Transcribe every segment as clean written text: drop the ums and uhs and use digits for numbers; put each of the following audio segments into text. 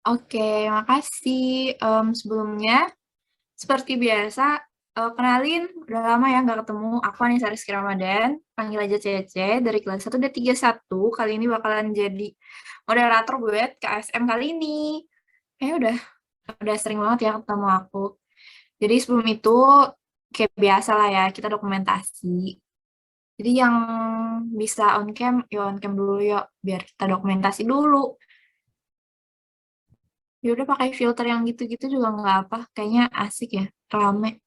Oke, makasih. Sebelumnya, seperti biasa, kenalin, udah lama ya nggak ketemu. Aku Anissa Rizky Ramadan, panggil aja Cece, dari kelas 1D31. Kali ini bakalan jadi moderator buat KSM kali ini. Kayaknya udah sering banget ya ketemu aku. Jadi sebelum itu, kayak biasa lah ya, kita dokumentasi. Jadi yang bisa on cam, ya on cam dulu yuk, biar kita dokumentasi dulu. Ya udah pakai filter yang gitu-gitu juga nggak apa, kayaknya asik ya, rame.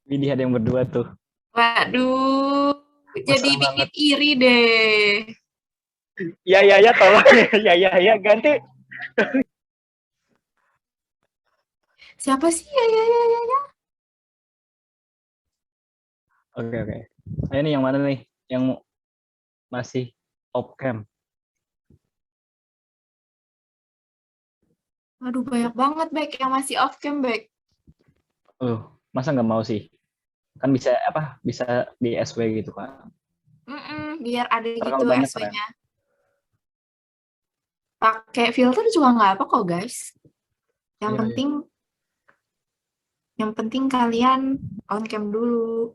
Widih ada yang berdua tuh. Waduh, jadi Mesra bikin banget. iri deh. Ya ya ya tolong. Ya ya ya ganti. Siapa sih ya ya ya ya ya? Oke oke. Ayo nih yang mana nih? Yang masih off cam. Waduh banyak banget back yang masih off cam back. Masa nggak mau sih? Kan bisa apa? Bisa di SW gitu kan. Biar ada Ntar gitu kalau banyak keren. SW-nya. Pakai filter juga nggak apa kok guys. Yang Iya iya. penting yang penting kalian on cam dulu.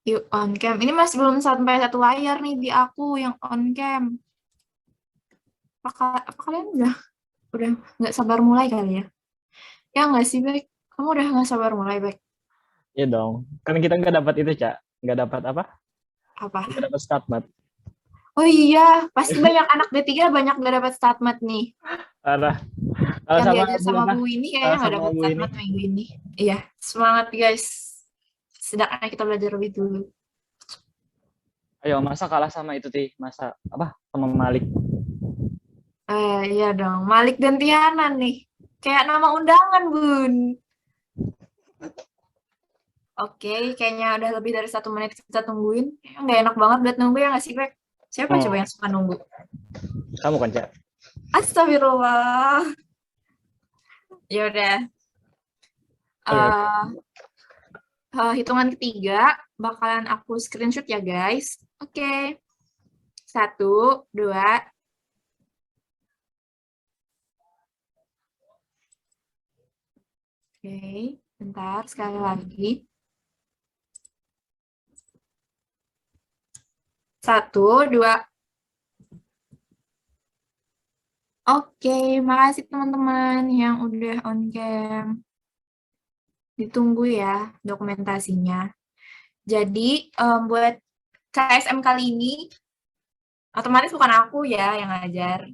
Yuk on cam. Ini masih belum sampai satu layar nih di aku yang on cam. Apa kalian udah nggak sabar mulai kali ya? Ya nggak sih, Bek? Kamu udah nggak sabar mulai, Bek? Iya dong. Kan kita nggak dapat itu, Cak. Nggak dapat apa? Apa? Nggak dapat start mat. Oh iya, pasti banyak anak D3 banyak nggak dapat statmat nih. Parah. Kalau Yang sama diajar Bu sama apa? Bu ini kayaknya Kalau nggak sama dapat Bu ini. statmat minggu ini. Iya, semangat guys. Sedangkan kita belajar lebih dulu. Ayo masa kalah sama itu sih? Masa apa? Sama Malik. Iya dong, Malik dan Tiana nih. Kayak nama undangan, Bun. Oke, kayaknya udah lebih dari 1 menit kita tungguin. Kayaknya nggak enak banget buat nunggu ya nggak sih, Bek? Siapa coba Hmm, yang suka nunggu? kamu kan, Cak? Astagfirullah. Ya udah. Oke oke. Eh, hitungan ketiga bakalan aku screenshot ya guys. Oke, 1, 2. Oke, bentar sekali lagi. 1, 2. Oke, makasih teman-teman yang udah on cam. Ditunggu ya dokumentasinya. Jadi buat KSM kali ini otomatis bukan aku ya yang ngajar.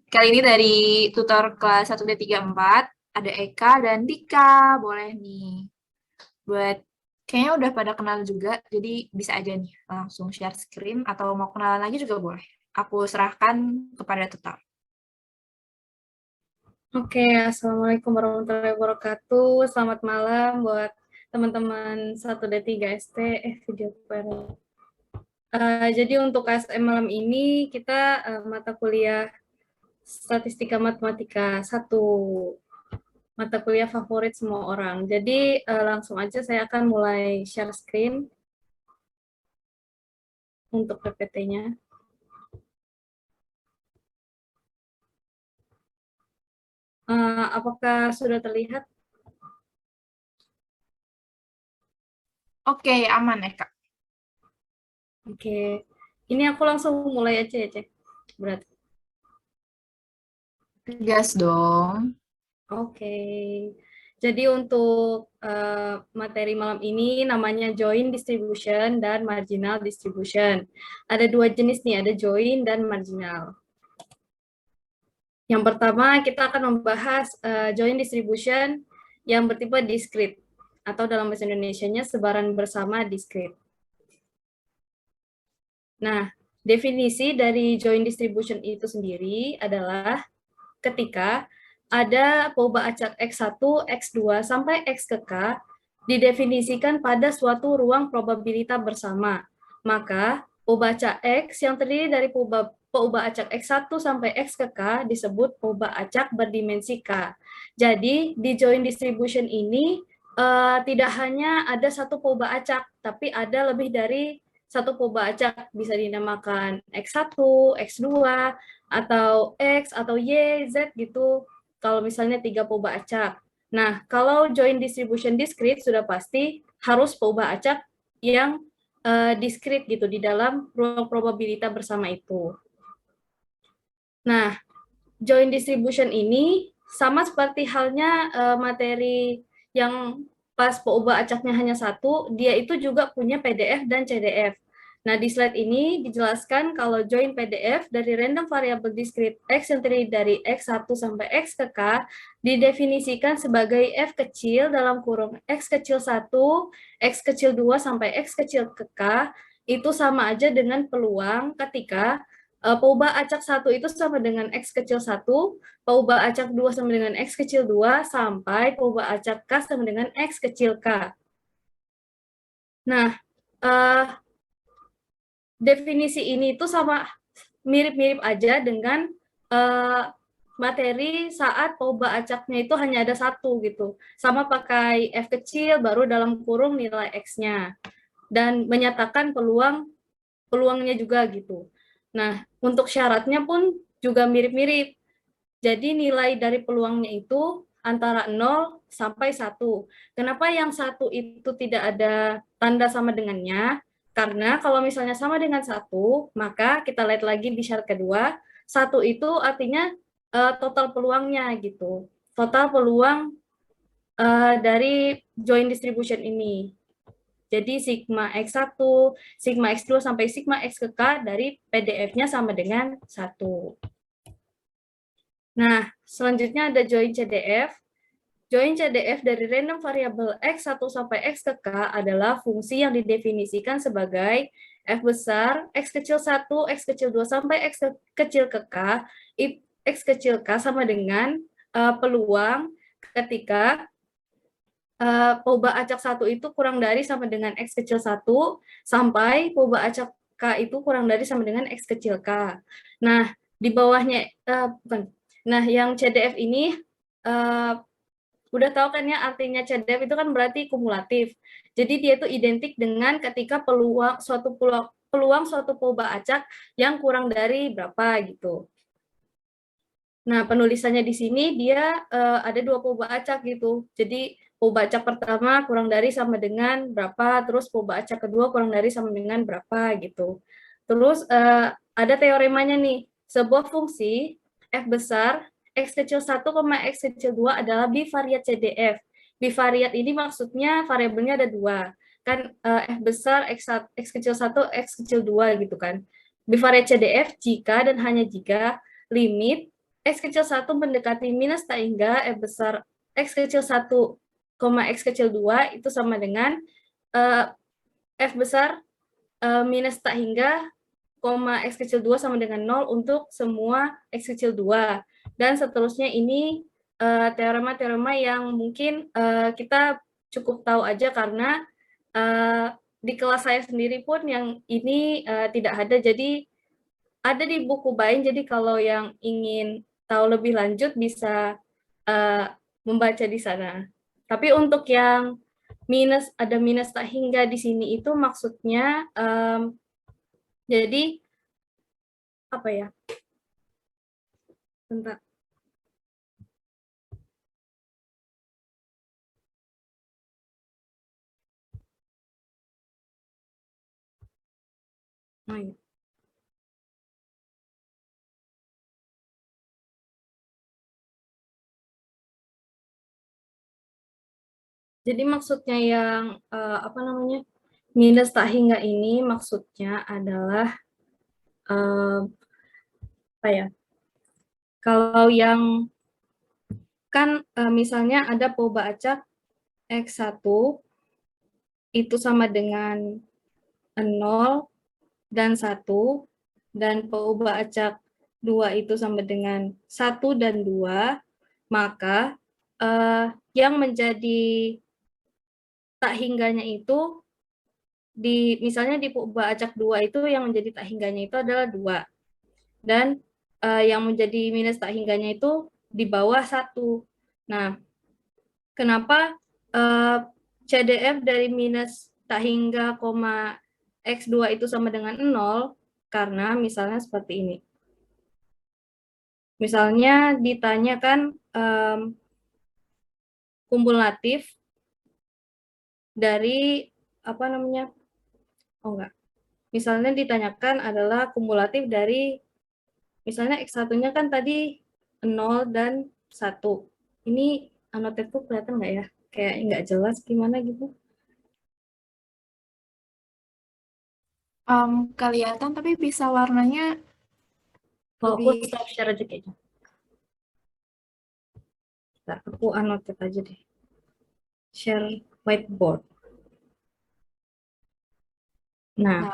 Kali ini dari tutor kelas 1D34 ada Eka dan Dika. Boleh nih. Buat kayaknya udah pada kenal juga, jadi bisa aja nih langsung share screen atau mau kenalan lagi juga boleh. Aku serahkan kepada tutor. Oke, Assalamualaikum warahmatullahi wabarakatuh. Selamat malam buat teman-teman 1D3 ST, video parent. Jadi untuk KSM malam ini kita mata kuliah Statistika Matematika 1, mata kuliah favorit semua orang. Jadi langsung aja saya akan mulai share screen untuk PPT-nya. Apakah sudah terlihat? Oke, aman ya Kak. Oke, ini aku langsung mulai aja ya, Cek. Berarti. Gas dong. Oke, jadi untuk materi malam ini namanya joint distribution dan marginal distribution. Ada dua jenis nih, ada joint dan marginal. Yang pertama kita akan membahas joint distribution yang bertipe discrete atau dalam bahasa Indonesianya sebaran bersama discrete. Nah, definisi dari joint distribution itu sendiri adalah ketika ada poba acak X1, X2, sampai X ke K didefinisikan pada suatu ruang probabilitas bersama. Maka, poba acak X yang terdiri dari poba acak X1 sampai X ke K disebut poba acak berdimensi K. Jadi, di joint distribution ini tidak hanya ada satu poba acak, tapi ada lebih dari satu poba acak bisa dinamakan X1, X2, atau X, atau Y, Z gitu, kalau misalnya 3 poba acak. Nah, kalau joint distribution discrete sudah pasti harus poba acak yang discrete gitu di dalam ruang probabilitas bersama itu. Nah, joint distribution ini sama seperti halnya materi yang pas poba acaknya hanya satu, dia itu juga punya PDF dan CDF. Nah, di slide ini dijelaskan kalau join PDF dari random variable discrete X yang terdiri dari X1 sampai X ke K didefinisikan sebagai F kecil dalam kurung X kecil 1, X kecil 2 sampai X kecil ke K itu sama aja dengan peluang ketika poba acak 1 itu sama dengan X kecil 1, poba acak 2 sama dengan X kecil 2, sampai poba acak K sama dengan X kecil K. Nah, definisi ini itu sama mirip-mirip aja dengan materi saat poba acaknya itu hanya ada satu gitu. Sama pakai F kecil baru dalam kurung nilai X-nya. Dan menyatakan peluangnya juga gitu. Nah, untuk syaratnya pun juga mirip-mirip. Jadi nilai dari peluangnya itu antara 0 sampai 1. Kenapa yang 1 itu tidak ada tanda sama dengannya? Karena kalau misalnya sama dengan 1, maka kita lihat lagi di syarat kedua, 1 itu artinya total peluangnya gitu. Total peluang dari joint distribution ini. Jadi sigma X1, sigma X2 sampai sigma X ke K dari PDF-nya sama dengan 1. Nah, selanjutnya ada join CDF. Join CDF dari random variable X1 sampai X ke K adalah fungsi yang didefinisikan sebagai F besar, X kecil 1, X kecil 2 sampai X kecil ke K, X kecil K sama dengan peluang ketika poba acak 1 itu kurang dari sama dengan X kecil 1, sampai poba acak K itu kurang dari sama dengan X kecil K. Nah, di bawahnya, bukan. Nah, yang CDF ini, udah tahu kan ya artinya CDF itu kan berarti kumulatif. Jadi dia itu identik dengan ketika peluang suatu poba acak yang kurang dari berapa gitu. Nah, penulisannya di sini dia ada 2 poba acak gitu. Jadi poba acak pertama kurang dari sama dengan berapa, terus poba acak kedua kurang dari sama dengan berapa gitu. Terus ada teoremanya nih, sebuah fungsi F besar X kecil 1, X kecil 2 adalah bivariat CDF. Bivariat ini maksudnya variabelnya ada 2. Kan F besar, X kecil 1, X kecil 2 gitu kan. Bivariat CDF jika dan hanya jika limit X kecil 1 mendekati minus tak hingga F besar X kecil 1, X kecil 2 itu sama dengan F besar minus tak hingga X kecil 2 sama dengan 0 untuk semua X kecil 2. Dan seterusnya ini teorema-teorema yang mungkin kita cukup tahu aja karena di kelas saya sendiri pun yang ini tidak ada, jadi ada di buku Bain, jadi kalau yang ingin tahu lebih lanjut bisa membaca di sana. Tapi untuk yang ada minus tak hingga di sini itu maksudnya jadi apa ya? Bentar. Oh, iya. Jadi maksudnya yang apa namanya minus tak hingga ini maksudnya adalah apa ya? Kalau yang kan misalnya ada poba acak X1 itu sama dengan 0 dan 1, dan poba acak 2 itu sama dengan 1 dan 2, maka yang menjadi tak hingganya itu misalnya di poba acak 2 itu yang menjadi tak hingganya itu adalah 2. Dan yang menjadi minus tak hingganya itu di bawah 1. Nah, kenapa CDF dari minus tak hingga, X2 itu sama dengan 0 karena misalnya seperti ini. Misalnya ditanyakan kumulatif dari apa namanya? Oh enggak. Misalnya ditanyakan adalah kumulatif dari misalnya X1-nya kan tadi 0 dan 1. Ini annotate-ku kelihatan nggak ya? Kayak nggak jelas gimana gitu. Kelihatan tapi bisa warnanya Kalau aku lebih. stop share aja kayaknya. Bentar, aku annotate aja deh. Share whiteboard. Nah,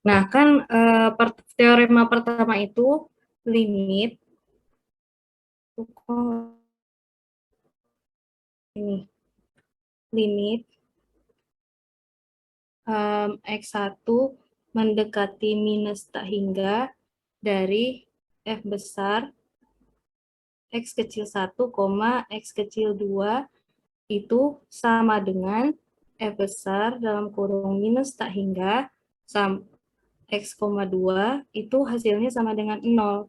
Nah, oke. kan teorema pertama itu limit ini limit X1 mendekati minus tak hingga dari F besar X kecil 1, X kecil 2 itu sama dengan F besar dalam kurung minus tak hingga X, 2 itu hasilnya sama dengan 0.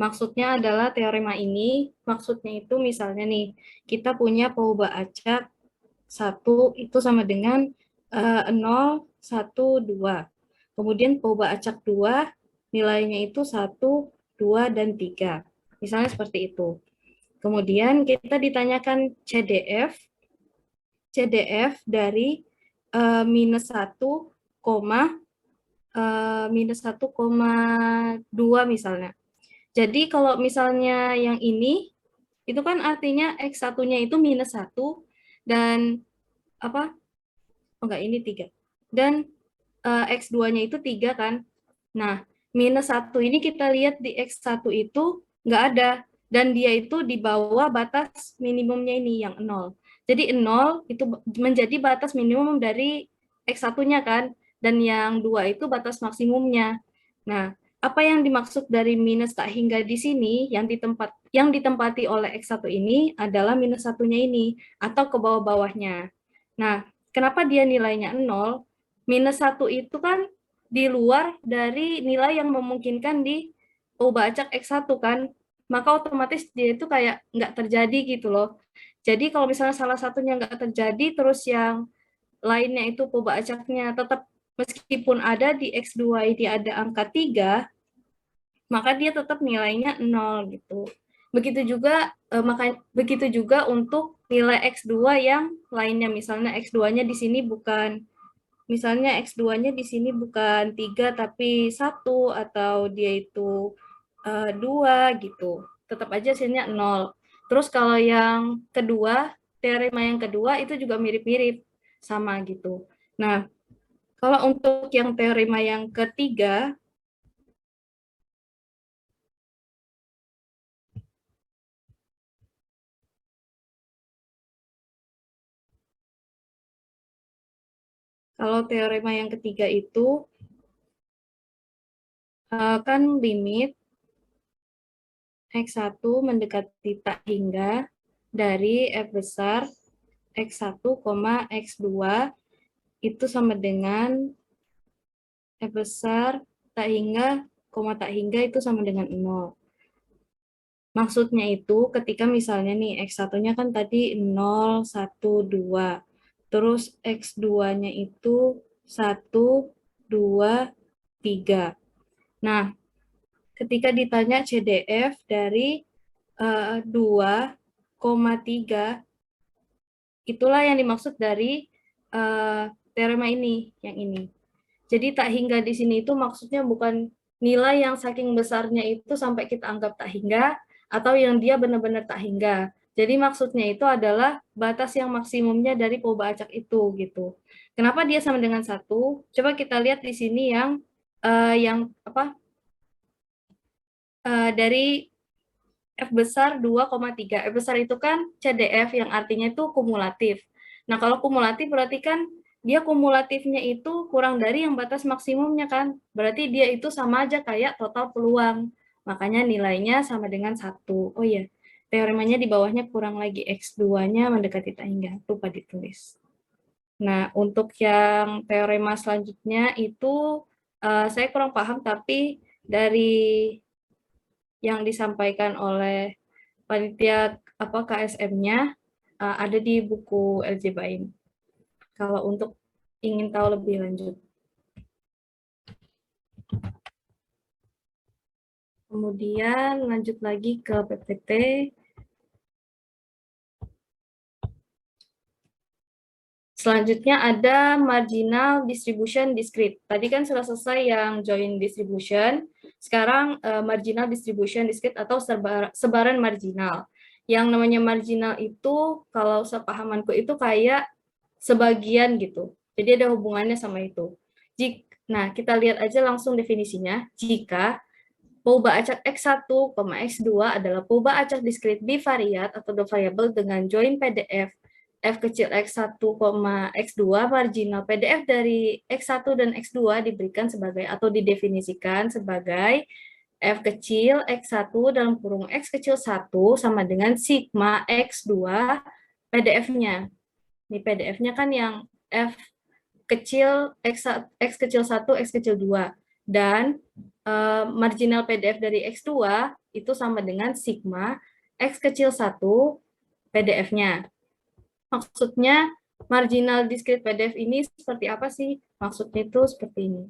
Maksudnya adalah teorema ini, maksudnya itu misalnya nih, kita punya peubah acak 1 itu sama dengan 0, 1, 2. Kemudian peubah acak 2 nilainya itu 1, 2, dan 3. Misalnya seperti itu. Kemudian kita ditanyakan CDF dari minus 1, minus 1,2 misalnya. Jadi kalau misalnya yang ini, itu kan artinya X1-nya itu minus 1, dan apa? Oh enggak, ini 3. Dan X2-nya itu 3 kan. Nah, minus 1 ini kita lihat di X1 itu nggak ada. Dan dia itu di bawah batas minimumnya ini, yang 0. Jadi 0 itu menjadi batas minimum dari X1-nya kan. Dan yang 2 itu batas maksimumnya. Nah, apa yang dimaksud dari minus tak hingga di sini, yang ditempati oleh X1 ini adalah minus 1-nya ini, atau ke bawah-bawahnya. Nah, kenapa dia nilainya 0? Minus 1 itu kan di luar dari nilai yang memungkinkan di peubah acak X1 kan, maka otomatis dia itu kayak nggak terjadi gitu loh. Jadi kalau misalnya salah satunya nggak terjadi, terus yang lainnya itu peubah acaknya tetap meskipun ada di X2 ini ada angka 3, maka dia tetap nilainya 0 gitu. Begitu juga untuk nilai X2 yang lainnya, misalnya X2-nya di sini bukan misalnya X2-nya di sini bukan 3 tapi 1, atau dia itu 2 gitu. Tetap aja hasilnya 0. Terus kalau yang kedua, teorema yang kedua itu juga mirip-mirip sama gitu. Nah, kalau untuk yang teorema yang ketiga, itu kan limit X1 mendekati tak hingga dari F besar X1, X2 itu sama dengan F besar tak hingga, tak hingga itu sama dengan 0. Maksudnya itu ketika misalnya nih X1-nya kan tadi 0, 1, 2. Terus X2-nya itu 1, 2, 3. Nah, ketika ditanya CDF dari 2,3, itulah yang dimaksud dari teorema ini, yang ini. Jadi tak hingga di sini itu maksudnya bukan nilai yang saking besarnya itu sampai kita anggap tak hingga, atau yang dia benar-benar tak hingga. Jadi maksudnya itu adalah batas yang maksimumnya dari peubah acak itu gitu. Kenapa dia sama dengan 1? Coba kita lihat di sini yang dari F besar 2,3. F besar itu kan CDF yang artinya itu kumulatif. Nah, kalau kumulatif berarti kan dia kumulatifnya itu kurang dari yang batas maksimumnya kan. Berarti dia itu sama aja kayak total peluang. Makanya nilainya sama dengan 1. Oh iya, teoremanya di bawahnya kurang lagi X2-nya mendekati tak hingga. Lupa ditulis. Nah, untuk yang teorema selanjutnya itu saya kurang paham, tapi dari yang disampaikan oleh panitia KSM-nya ada di buku Algebain. Kalau untuk ingin tahu lebih lanjut. Kemudian lanjut lagi ke PPT. Selanjutnya ada marginal distribution discrete. Tadi kan sudah selesai yang joint distribution. Sekarang marginal distribution discrete atau sebaran marginal. Yang namanya marginal itu kalau sepahamanku itu kayak sebagian gitu. Jadi ada hubungannya sama itu. Nah, kita lihat aja langsung definisinya. Jika Pouba acak X1, X2 adalah pouba acak diskrit bivariat atau dua variabel dengan join PDF F kecil X1, X2, marginal PDF dari X1 dan X2 diberikan sebagai atau didefinisikan sebagai F kecil X1 dalam kurung X kecil 1 sama dengan sigma X2 PDF-nya. Ini PDF-nya kan yang F kecil X kecil 1, X kecil 2. Dan marginal PDF dari X2 itu sama dengan sigma X kecil 1 PDF-nya. Maksudnya marginal discrete PDF ini seperti apa sih? Maksudnya itu seperti ini.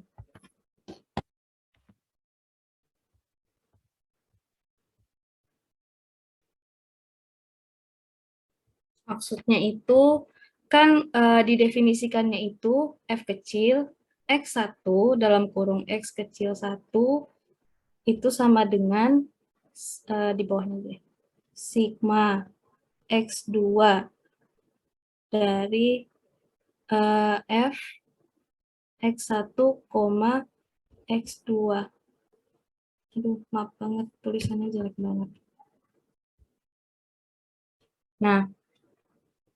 Maksudnya itu kan didefinisikannya itu F kecil X1 dalam kurung X kecil 1 itu sama dengan di bawahnya deh, sigma X2 dari F X1, X2. Aduh, maaf banget, tulisannya jelek banget. Nah,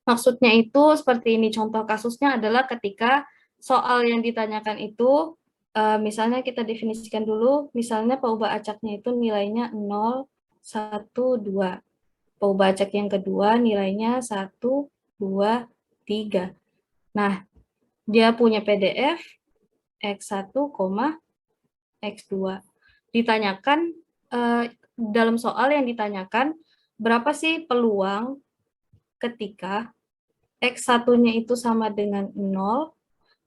maksudnya itu seperti ini. Contoh kasusnya adalah ketika soal yang ditanyakan itu, misalnya kita definisikan dulu, misalnya peubah acaknya itu nilainya 0, 1, 2. Peubah acak yang kedua nilainya 1, 2, 3. Nah, dia punya PDF X1, X2. Ditanyakan, dalam soal yang ditanyakan, berapa sih peluang ketika X1-nya itu sama dengan 0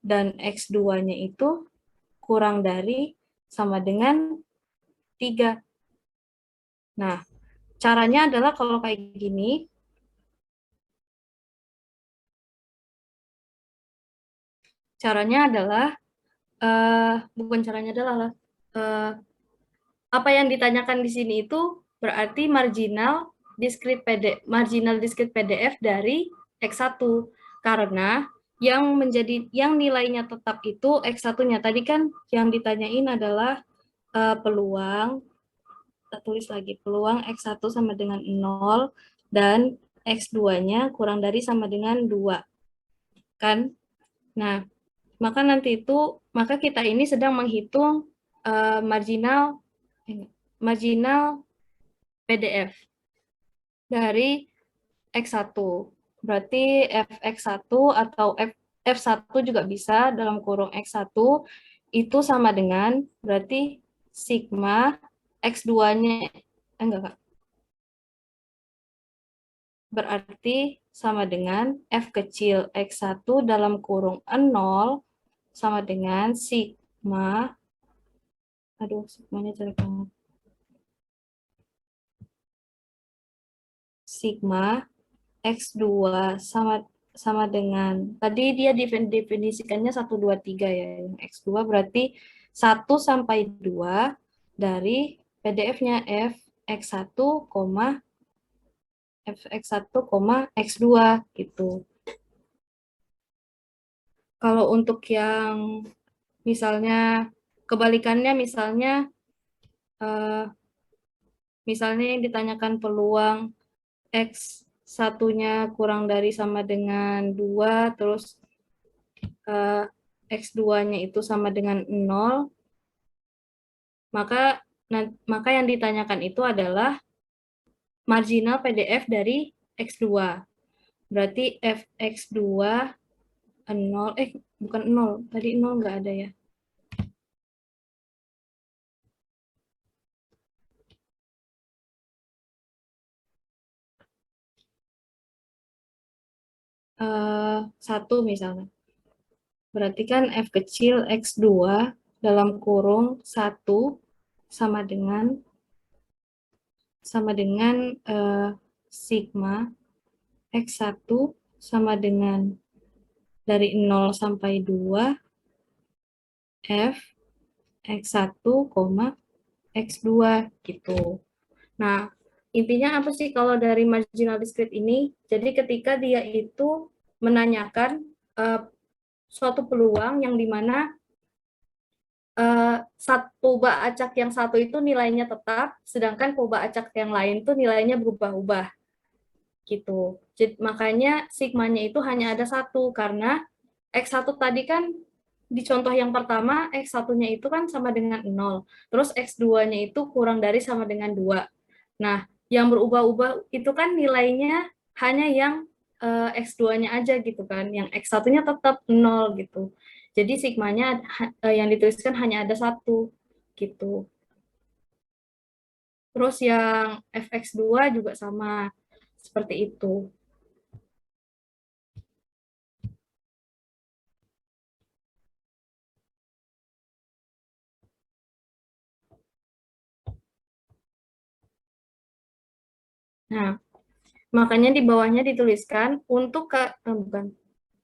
dan X2-nya itu kurang dari sama dengan 3. Nah, caranya adalah kalau kayak gini, caranya adalah, bukan caranya adalah, apa yang ditanyakan di sini itu berarti marginal discrete PDF dari X1. Karena yang nilainya tetap itu X1-nya. Tadi kan yang ditanyain adalah peluang, kita tulis lagi, peluang X1 sama dengan 0 dan X2-nya kurang dari sama dengan 2. Kan? Nah, maka kita ini sedang menghitung marginal PDF dari X1. Berarti Fx1 atau F1 juga bisa dalam kurung X1 itu sama dengan berarti sigma X2-nya, enggak Kak. Berarti sama dengan F kecil X1 dalam kurung 0 sama dengan sigma, aduh sigmanya jelek banget, sigma X2 sama dengan, tadi dia definisikannya 1, 2, 3 ya, yang X2 berarti 1 sampai 2 dari PDF-nya Fx1, X2 gitu. Kalau untuk yang misalnya kebalikannya, misalnya yang ditanyakan peluang X1-nya kurang dari sama dengan 2, terus X2-nya itu sama dengan 0, maka yang ditanyakan itu adalah marginal PDF dari X2. Berarti Fx2 0, bukan 0, tadi 0 nggak ada ya. Eh, 1 misalnya. Berarti kan F kecil X2 dalam kurung 1 sama dengan sigma X1 sama dengan dari 0 sampai 2 F X1, X2 gitu. Nah, intinya apa sih kalau dari marginal discrete ini? Jadi ketika dia itu menanyakan suatu peluang yang dimana poba acak yang satu itu nilainya tetap, sedangkan poba acak yang lain itu nilainya berubah-ubah gitu. Jadi, makanya sigmanya itu hanya ada satu karena X1 tadi kan di contoh yang pertama X1-nya itu kan sama dengan 0. Terus X2-nya itu kurang dari sama dengan 2. Nah, yang berubah-ubah itu kan nilainya hanya yang X2-nya aja gitu kan. Yang X1-nya tetap 0 gitu. Jadi sigmanya yang dituliskan hanya ada satu gitu. Terus yang fx2 juga sama seperti itu. Nah, makanya di bawahnya dituliskan untuk bukan.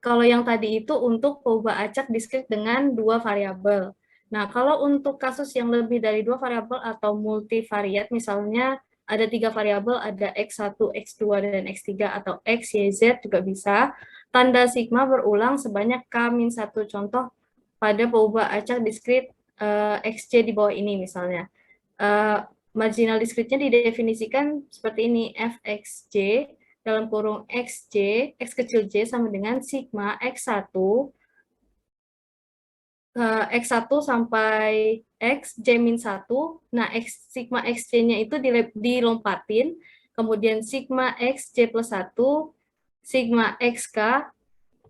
Kalau yang tadi itu untuk poba acak diskrit dengan 2 variabel. Nah, kalau untuk kasus yang lebih dari 2 variabel atau multivariat, misalnya ada 3 variabel, ada X1, X2, dan X3, atau X, Y, Z juga bisa, tanda sigma berulang sebanyak K-1 contoh pada poba acak diskrit XC di bawah ini misalnya. Marginal diskritnya didefinisikan seperti ini, Fxj dalam kurung Xj, X kecil j sama dengan sigma X1, X1 sampai X, J-1. Nah, sigma Xj-nya itu dilompatin, kemudian sigma Xj plus 1, sigma XK,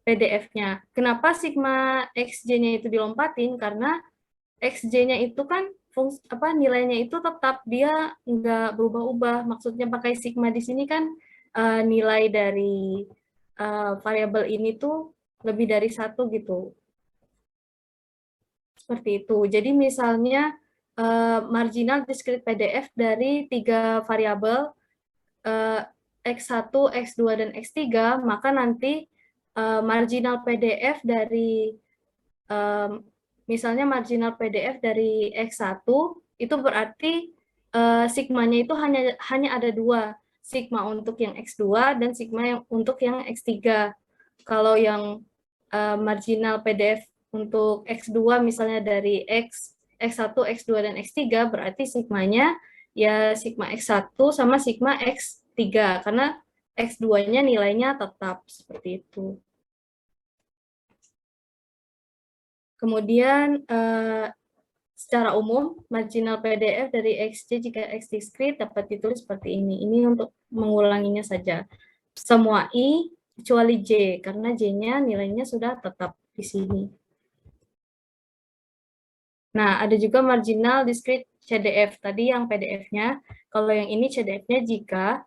PDF-nya. Kenapa sigma Xj-nya itu dilompatin? Karena XJ-nya itu kan nilainya itu tetap, dia nggak berubah-ubah. Maksudnya pakai sigma di sini kan nilai dari variabel ini tuh lebih dari satu gitu. Seperti itu. Jadi misalnya marginal discrete PDF dari 3 variabel X1, X2, dan X3, maka nanti marginal PDF dari misalnya marginal PDF dari X1 itu berarti sigmanya itu hanya ada 2, sigma untuk yang X2 dan sigma untuk yang X3. Kalau yang marginal PDF untuk X2 misalnya dari X1, X2, dan X3 berarti sigmanya ya sigma X1 sama sigma X3 karena X2-nya nilainya tetap seperti itu. Kemudian secara umum marginal PDF dari XJ jika X discrete dapat ditulis seperti ini. Ini untuk mengulanginya saja. Semua I kecuali J karena J-nya nilainya sudah tetap di sini. Nah, ada juga marginal discrete CDF. Tadi yang PDF-nya. Kalau yang ini CDF-nya jika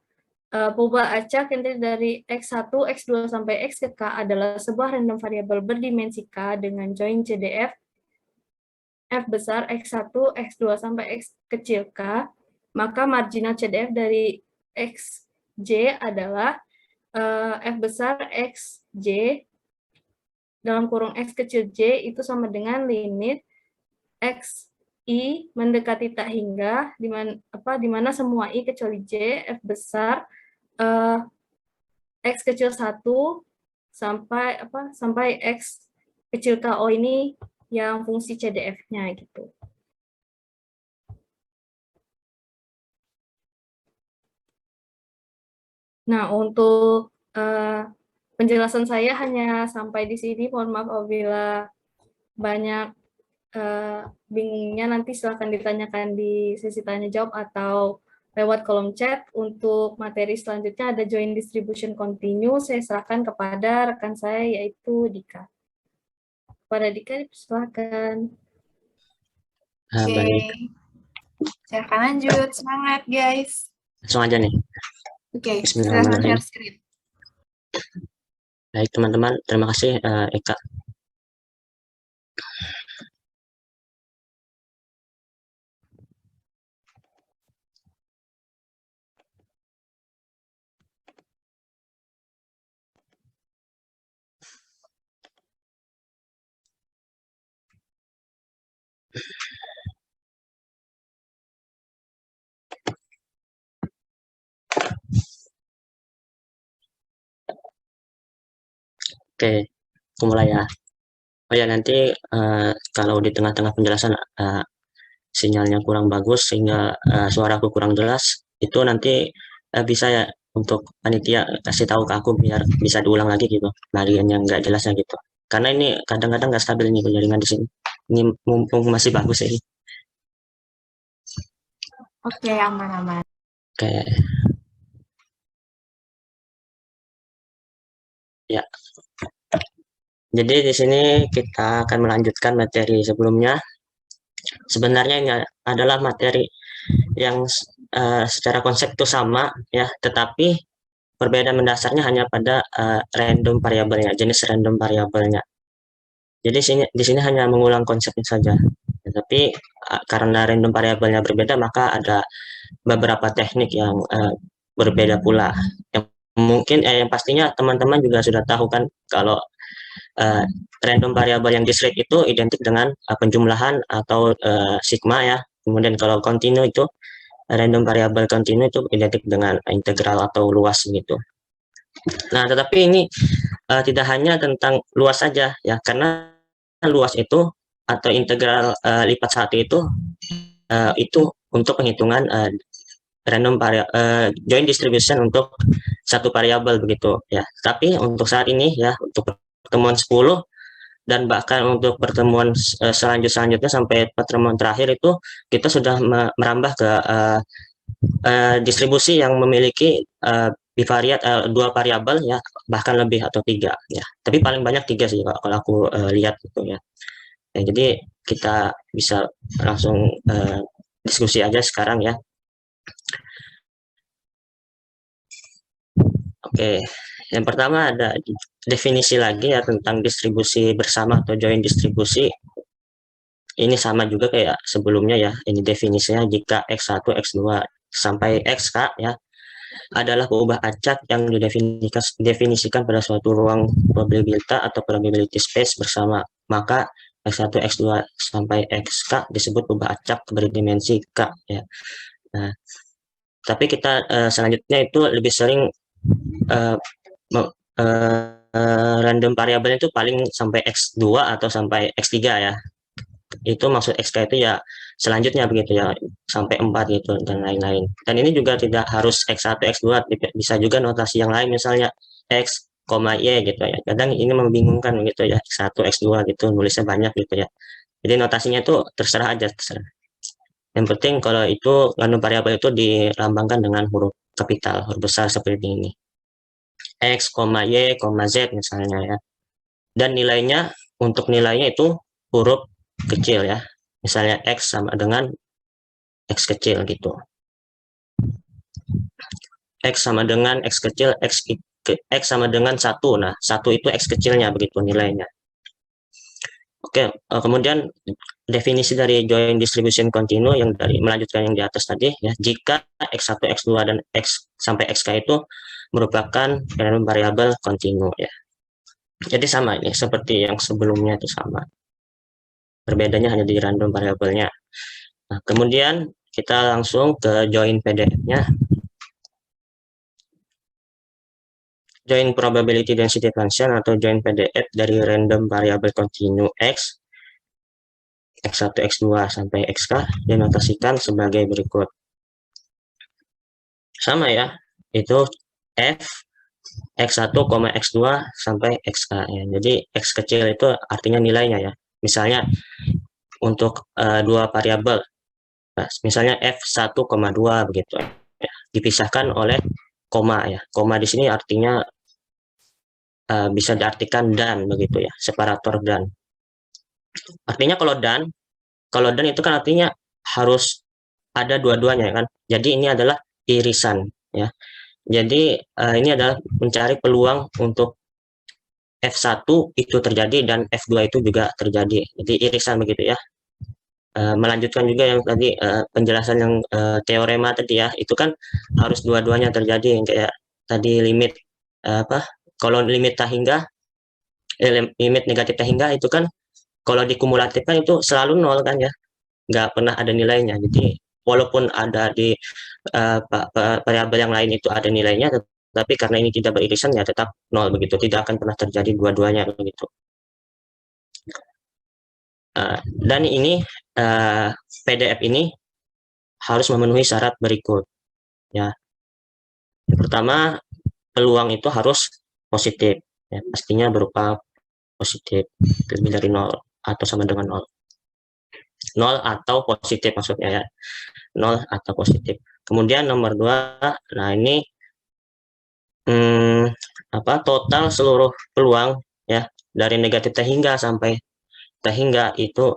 poba acak yang terdiri dari X1, X2, sampai X ke K adalah sebuah random variabel berdimensi K dengan join CDF F besar X1, X2, sampai X kecil K, maka marginal CDF dari XJ adalah F besar XJ dalam kurung X kecil J itu sama dengan limit XI mendekati tak hingga, di mana semua I kecuali J, F besar X kecil 1 sampai X kecil KO ini yang fungsi CDF-nya gitu. Nah, untuk penjelasan saya hanya sampai di sini. Mohon maaf apabila banyak bingungnya, nanti silahkan ditanyakan di sesi tanya jawab atau lewat kolom chat. Untuk materi selanjutnya ada joint distribution continue, saya serahkan kepada rekan saya yaitu Dika. Pada Dika, silakan. Nah, Oke. baik. Silahkan lanjut. Semangat, guys. Langsung aja nih. Oke, silahkan Bismillahirrahmanirrahim. share screen. Baik teman-teman, terima kasih Eka. Oke, aku mulai ya. Oh ya, nanti kalau di tengah-tengah penjelasan sinyalnya kurang bagus sehingga suaraku kurang jelas, itu nanti bisa ya untuk panitia kasih tahu ke aku biar bisa diulang lagi gitu, bagian yang nggak jelasnya gitu. Karena ini kadang-kadang nggak stabil nih jaringan di sini. Ini mumpung masih bagus ya. Oke, aman-aman. Oke. Ya. Jadi di sini kita akan melanjutkan materi sebelumnya. Sebenarnya ini adalah materi yang secara konsep itu sama ya, tetapi perbedaan mendasarnya hanya pada random variabelnya, jenis random variabelnya. Jadi di sini hanya mengulang konsepnya saja. Tetapi karena random variabelnya berbeda, maka ada beberapa teknik yang berbeda pula. Yang mungkin yang pastinya teman-teman juga sudah tahu kan kalau random variabel yang discrete itu identik dengan penjumlahan atau sigma ya. Kemudian kalau kontinu itu random variabel kontinu itu identik dengan integral atau luas gitu. Nah, tetapi ini tidak hanya tentang luas saja ya, karena luas itu atau integral lipat satu itu untuk penghitungan random joint distribution untuk satu variabel begitu ya. Tapi untuk saat ini ya, untuk pertemuan 10 dan bahkan untuk pertemuan selanjutnya sampai pertemuan terakhir itu kita sudah merambah ke distribusi yang memiliki bivariat dua variabel ya, bahkan lebih atau tiga ya. Tapi paling banyak tiga sih kalau aku lihat gitu ya. Jadi kita bisa langsung diskusi aja sekarang ya. Oke, yang pertama ada definisi lagi ya tentang distribusi bersama atau joint distribusi. Ini sama juga kayak sebelumnya ya. Ini definisinya jika X1, X2 sampai XK ya adalah peubah acak yang didefinisikan pada suatu ruang probabilitas atau probability space bersama. Maka X1, X2 sampai XK disebut peubah acak berdimensi K ya. Nah, tapi kita selanjutnya itu lebih sering random variabel itu paling sampai X2 atau sampai X3 ya. Itu maksud XK itu ya selanjutnya begitu ya, sampai 4 gitu dan lain-lain. Dan ini juga tidak harus X1, X2, bisa juga notasi yang lain misalnya X, Y gitu ya. Kadang ini membingungkan gitu ya, X1, X2 gitu, nulisnya banyak gitu ya. Jadi notasinya itu terserah aja, terserah. Yang penting kalau itu random variabel itu dilambangkan dengan huruf kapital, huruf besar seperti ini. X, Y, Z misalnya ya. Dan nilainya, untuk nilainya itu huruf kecil ya. Misalnya X sama dengan X kecil gitu. X sama dengan X kecil, X sama dengan 1. Nah, 1 itu X kecilnya begitu nilainya. Oke, kemudian definisi dari joint distribution continue yang dari melanjutkan yang di atas tadi ya, jika X1, X2 dan X sampai XK itu merupakan random variable continue ya. Jadi sama ini seperti yang sebelumnya itu sama. Perbedaannya hanya di random variabelnya. Nah, kemudian kita langsung ke join PDF-nya. Join probability density function atau join PDF dari random variable continue X, X1, X2 sampai XK dinotasikan sebagai berikut. Sama ya, itu F X1, X2 sampai XK ya. Jadi X kecil itu artinya nilainya ya. Misalnya untuk dua variabel, nah, misalnya F1,2 begitu ya, dipisahkan oleh koma ya. Koma di sini artinya bisa diartikan dan begitu ya, separator dan. Artinya kalau dan itu kan artinya harus ada dua-duanya kan. Jadi ini adalah irisan ya. Jadi ini adalah mencari peluang untuk F1 itu terjadi dan F2 itu juga terjadi. Jadi irisan begitu ya. Melanjutkan juga yang tadi penjelasan yang teorema tadi ya, itu kan harus dua-duanya terjadi, yang kayak tadi limit apa? Kalau limit tak hingga limit negatif tak hingga itu kan kalau dikumulatifkan itu selalu nol kan ya, nggak pernah ada nilainya. Jadi walaupun ada di variabel yang lain itu ada nilainya, tapi karena ini tidak beririsan ya tetap nol begitu, tidak akan pernah terjadi dua-duanya begitu. Dan ini PDF ini harus memenuhi syarat berikut ya. Yang pertama, peluang itu harus positif ya, pastinya berupa positif lebih dari 0 atau sama dengan 0. 0 atau positif maksudnya ya. 0 atau positif. Kemudian nomor 2, nah ini total seluruh peluang ya dari negatif T hingga sampai T hingga itu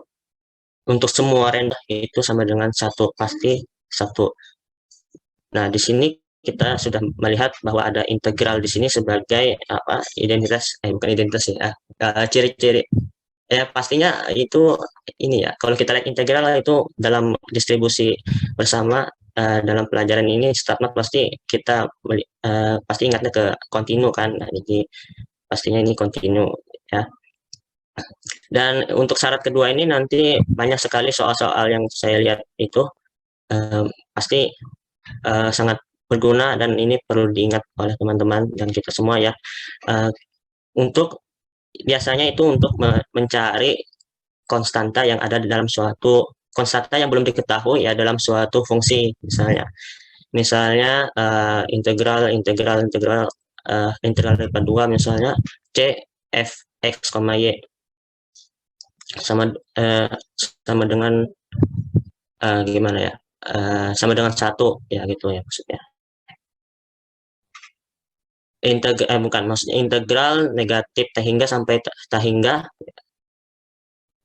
untuk semua range itu sama dengan 1, pasti 1. Nah, di sini kita sudah melihat bahwa ada integral di sini sebagai identitas, bukan identitas ya, ciri-ciri. Ya pastinya itu ini ya, kalau kita lihat integral itu dalam distribusi bersama dalam pelajaran ini StatMat pasti kita pasti ingatnya ke kontinu kan. Nah, jadi pastinya ini kontinu ya. Dan untuk syarat kedua ini nanti banyak sekali soal-soal yang saya lihat itu pasti sangat berguna dan ini perlu diingat oleh teman-teman dan kita semua ya. Untuk biasanya itu untuk mencari konstanta yang ada di dalam suatu konstanta yang belum diketahui ya dalam suatu fungsi misalnya integral daripada 2 misalnya c f x, y sama dengan gimana ya, sama dengan 1 ya gitu ya maksudnya. Maksudnya integral negatif T hingga sampai T hingga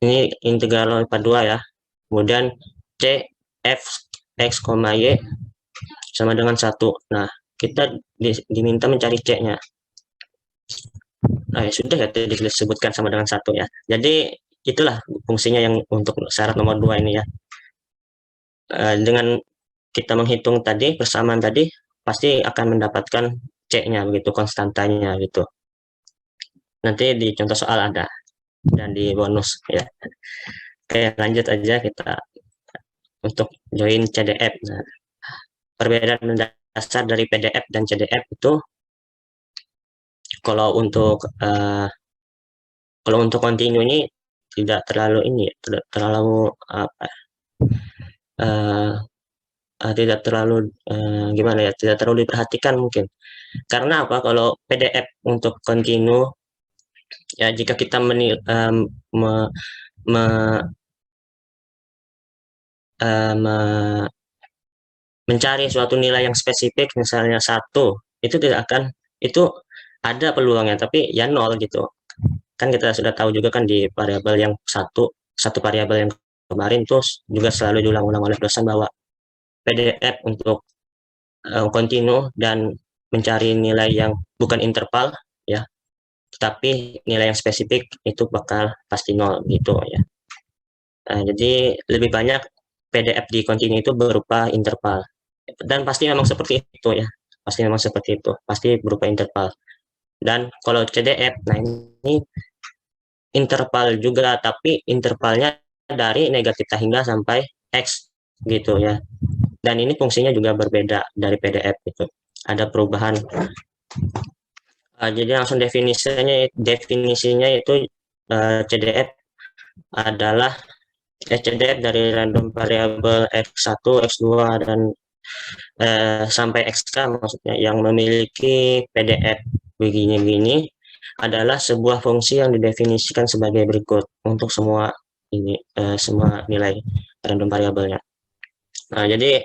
ini integral alfa 2 ya. Kemudian C f x, y sama dengan 1. Nah, kita diminta mencari C-nya. Nah, ya sudah ya disebutkan sama dengan 1 ya. Jadi itulah fungsinya yang untuk syarat nomor 2 ini ya. Dengan kita menghitung tadi persamaan tadi pasti akan mendapatkan C-nya begitu, konstantanya gitu. Nanti di contoh soal ada dan di bonus ya. Oke, lanjut aja kita untuk join CDF. Nah, perbedaan mendasar dari PDF dan CDF itu kalau untuk kontinu ini tidak terlalu ini, tidak terlalu tidak terlalu gimana ya, tidak terlalu diperhatikan mungkin. Karena apa? Kalau PDF untuk kontinu ya jika kita mencari suatu nilai yang spesifik misalnya 1 itu tidak akan, itu ada peluangnya tapi ya 0 gitu kan. Kita sudah tahu juga kan di variabel yang satu variabel yang kemarin terus juga selalu diulang-ulang oleh dosen bahwa PDF untuk kontinu dan mencari nilai yang bukan interval ya, tapi nilai yang spesifik itu bakal pasti 0 gitu ya. Jadi lebih banyak PDF di kontinu itu berupa interval dan pasti memang seperti itu ya, pasti berupa interval. Dan kalau CDF, nah ini interval juga tapi intervalnya dari negatif hingga sampai X gitu ya. Dan ini fungsinya juga berbeda dari PDF itu. Ada perubahan. Jadi langsung definisinya itu CDF adalah CDF dari random variabel X1, X2 dan sampai XK maksudnya yang memiliki PDF begini adalah sebuah fungsi yang didefinisikan sebagai berikut untuk semua ini semua nilai random variabelnya. Nah, jadi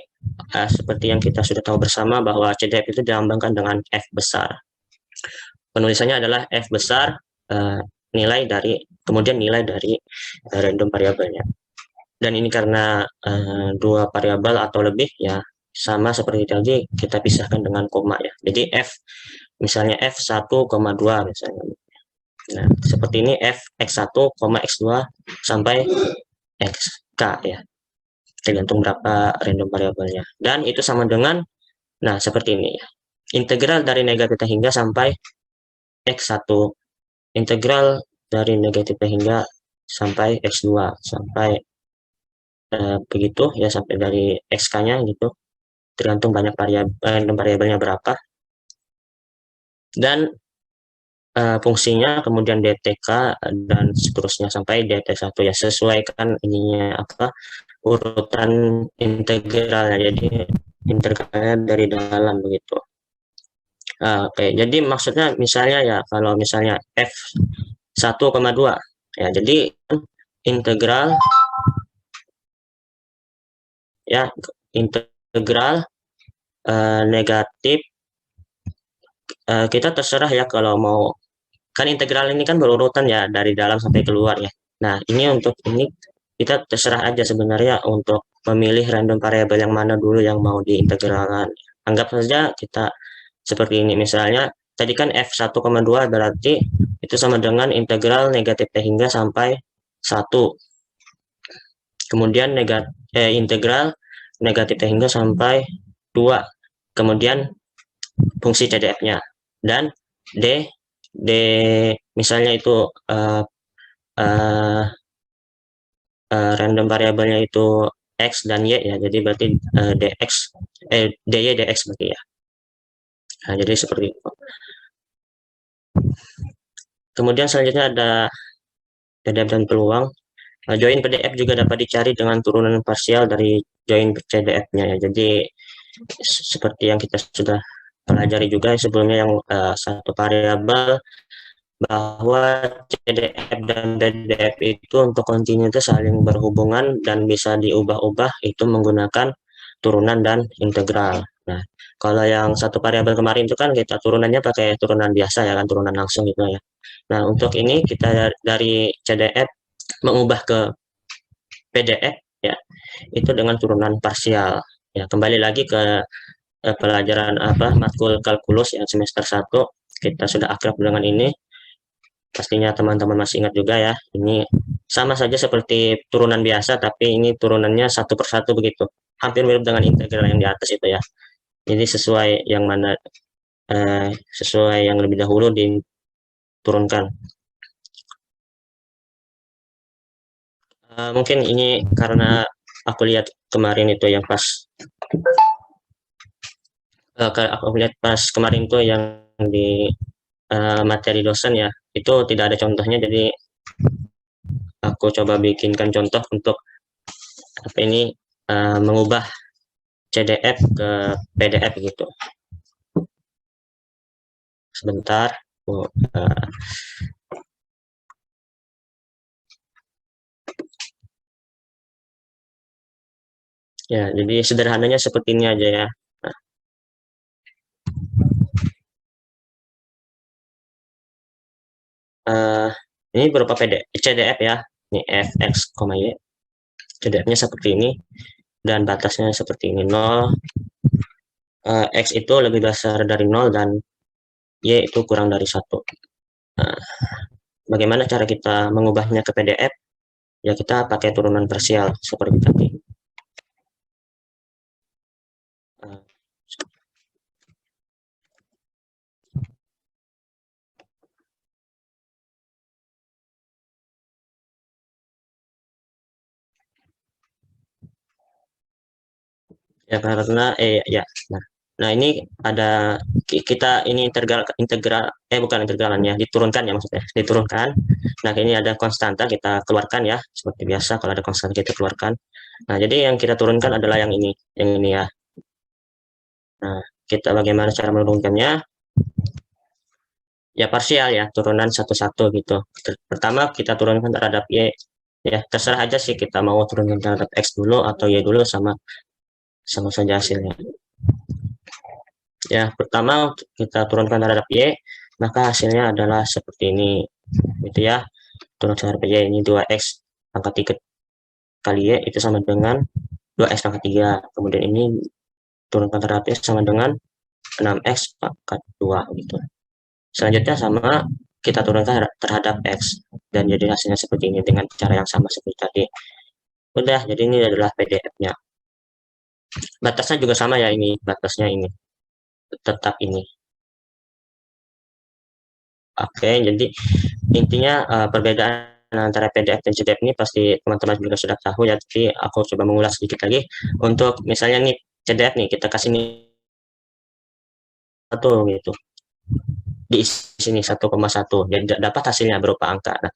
seperti yang kita sudah tahu bersama bahwa CDF itu dilambangkan dengan F besar. Penulisannya adalah F besar kemudian nilai dari random variabelnya. Dan ini karena dua variabel atau lebih ya sama seperti tadi, kita pisahkan dengan koma ya. Jadi misalnya f1,2 misalnya. Nah, seperti ini x1, x2 sampai xk ya. Tergantung berapa random variabelnya. Dan itu sama dengan, nah seperti ini ya. Integral dari negatif hingga sampai x1. Integral dari negatif hingga sampai x2. Sampai begitu ya, sampai dari xk-nya gitu. Tergantung banyak random variabelnya berapa. Dan fungsinya kemudian dtk dan seterusnya sampai dt1 ya, sesuaikan ininya apa urutan integralnya, jadi integralnya dari dalam begitu. Oke, jadi maksudnya misalnya ya, kalau misalnya f1,2 ya, jadi integral ya, integral negatif, kita terserah ya kalau mau, kan integral ini kan berurutan ya dari dalam sampai keluar ya. Nah, ini untuk ini kita terserah aja sebenarnya untuk memilih random variabel yang mana dulu yang mau diintegralkan. Anggap saja kita seperti ini, misalnya tadi kan f1,2 berarti itu sama dengan integral negatif t hingga sampai 1. Kemudian integral negatif t hingga sampai 2. Kemudian fungsi CDF-nya. Dan d misalnya itu random variabelnya itu x dan y ya, jadi berarti dy dx berarti ya. Nah, jadi seperti itu. Kemudian selanjutnya ada PDF dan peluang. Join PDF juga dapat dicari dengan turunan parsial dari join CDF-nya ya. Jadi seperti yang kita sudah pelajari juga sebelumnya, yang satu variabel bahwa CDF dan PDF itu untuk kontinu itu saling berhubungan dan bisa diubah-ubah itu menggunakan turunan dan integral. Nah, kalau yang satu variabel kemarin itu kan kita turunannya pakai turunan biasa ya kan, turunan langsung gitu ya. Nah, untuk ini kita dari CDF mengubah ke PDF ya, itu dengan turunan parsial. Ya, kembali lagi ke pelajaran matkul kalkulus yang semester 1, kita sudah akrab dengan ini. Pastinya teman-teman masih ingat juga ya, ini sama saja seperti turunan biasa, tapi ini turunannya satu persatu begitu, hampir mirip dengan integral yang di atas itu ya. Jadi sesuai yang mana sesuai yang lebih dahulu diturunkan. Mungkin ini karena aku lihat kemarin itu yang pas aku lihat pas kemarin tuh yang di materi dosen ya, itu tidak ada contohnya, jadi aku coba bikinkan contoh untuk ini mengubah CDF ke PDF gitu. Sebentar. Ya, jadi sederhananya seperti ini aja ya. Ini berupa CDF ya, ini fx, y, CDF-nya seperti ini, dan batasnya seperti ini, 0, x itu lebih besar dari 0, dan y itu kurang dari 1. Nah, bagaimana cara kita mengubahnya ke PDF? Ya, kita pakai turunan parsial seperti tadi. Ya, karena ya. Nah, ini ada kita ini integral bukan integralannya, diturunkan ya, maksudnya diturunkan. Nah, ini ada konstanta, kita keluarkan ya, seperti biasa kalau ada konstanta kita keluarkan. Nah, jadi yang kita turunkan adalah yang ini ya. Nah, kita bagaimana cara menurunkannya? Ya parsial ya, turunan satu-satu gitu. Pertama kita turunkan terhadap y ya, terserah aja sih kita mau turunkan terhadap x dulu atau y dulu, sama saja hasilnya. Ya, pertama kita turunkan terhadap y, maka hasilnya adalah seperti ini. gitu ya. Turun pangkat Y ini 2x pangkat 3 kali Y itu sama dengan 2x pangkat 3. Kemudian ini turunkan terhadap Y sama dengan 6x pangkat 2 gitu. Selanjutnya sama kita turunkan terhadap X dan jadi hasilnya seperti ini dengan cara yang sama seperti tadi. Udah, jadi ini adalah PDF-nya. Batasnya juga sama ya, ini batasnya ini tetap ini. Oke, jadi intinya perbedaan antara PDF dan CDF ini pasti teman-teman juga sudah tahu ya, tapi aku coba mengulas sedikit lagi. Untuk misalnya nih CDF nih, kita kasih nih satu gitu, di sini 1,1, jadi dapat hasilnya berupa angka. Nah,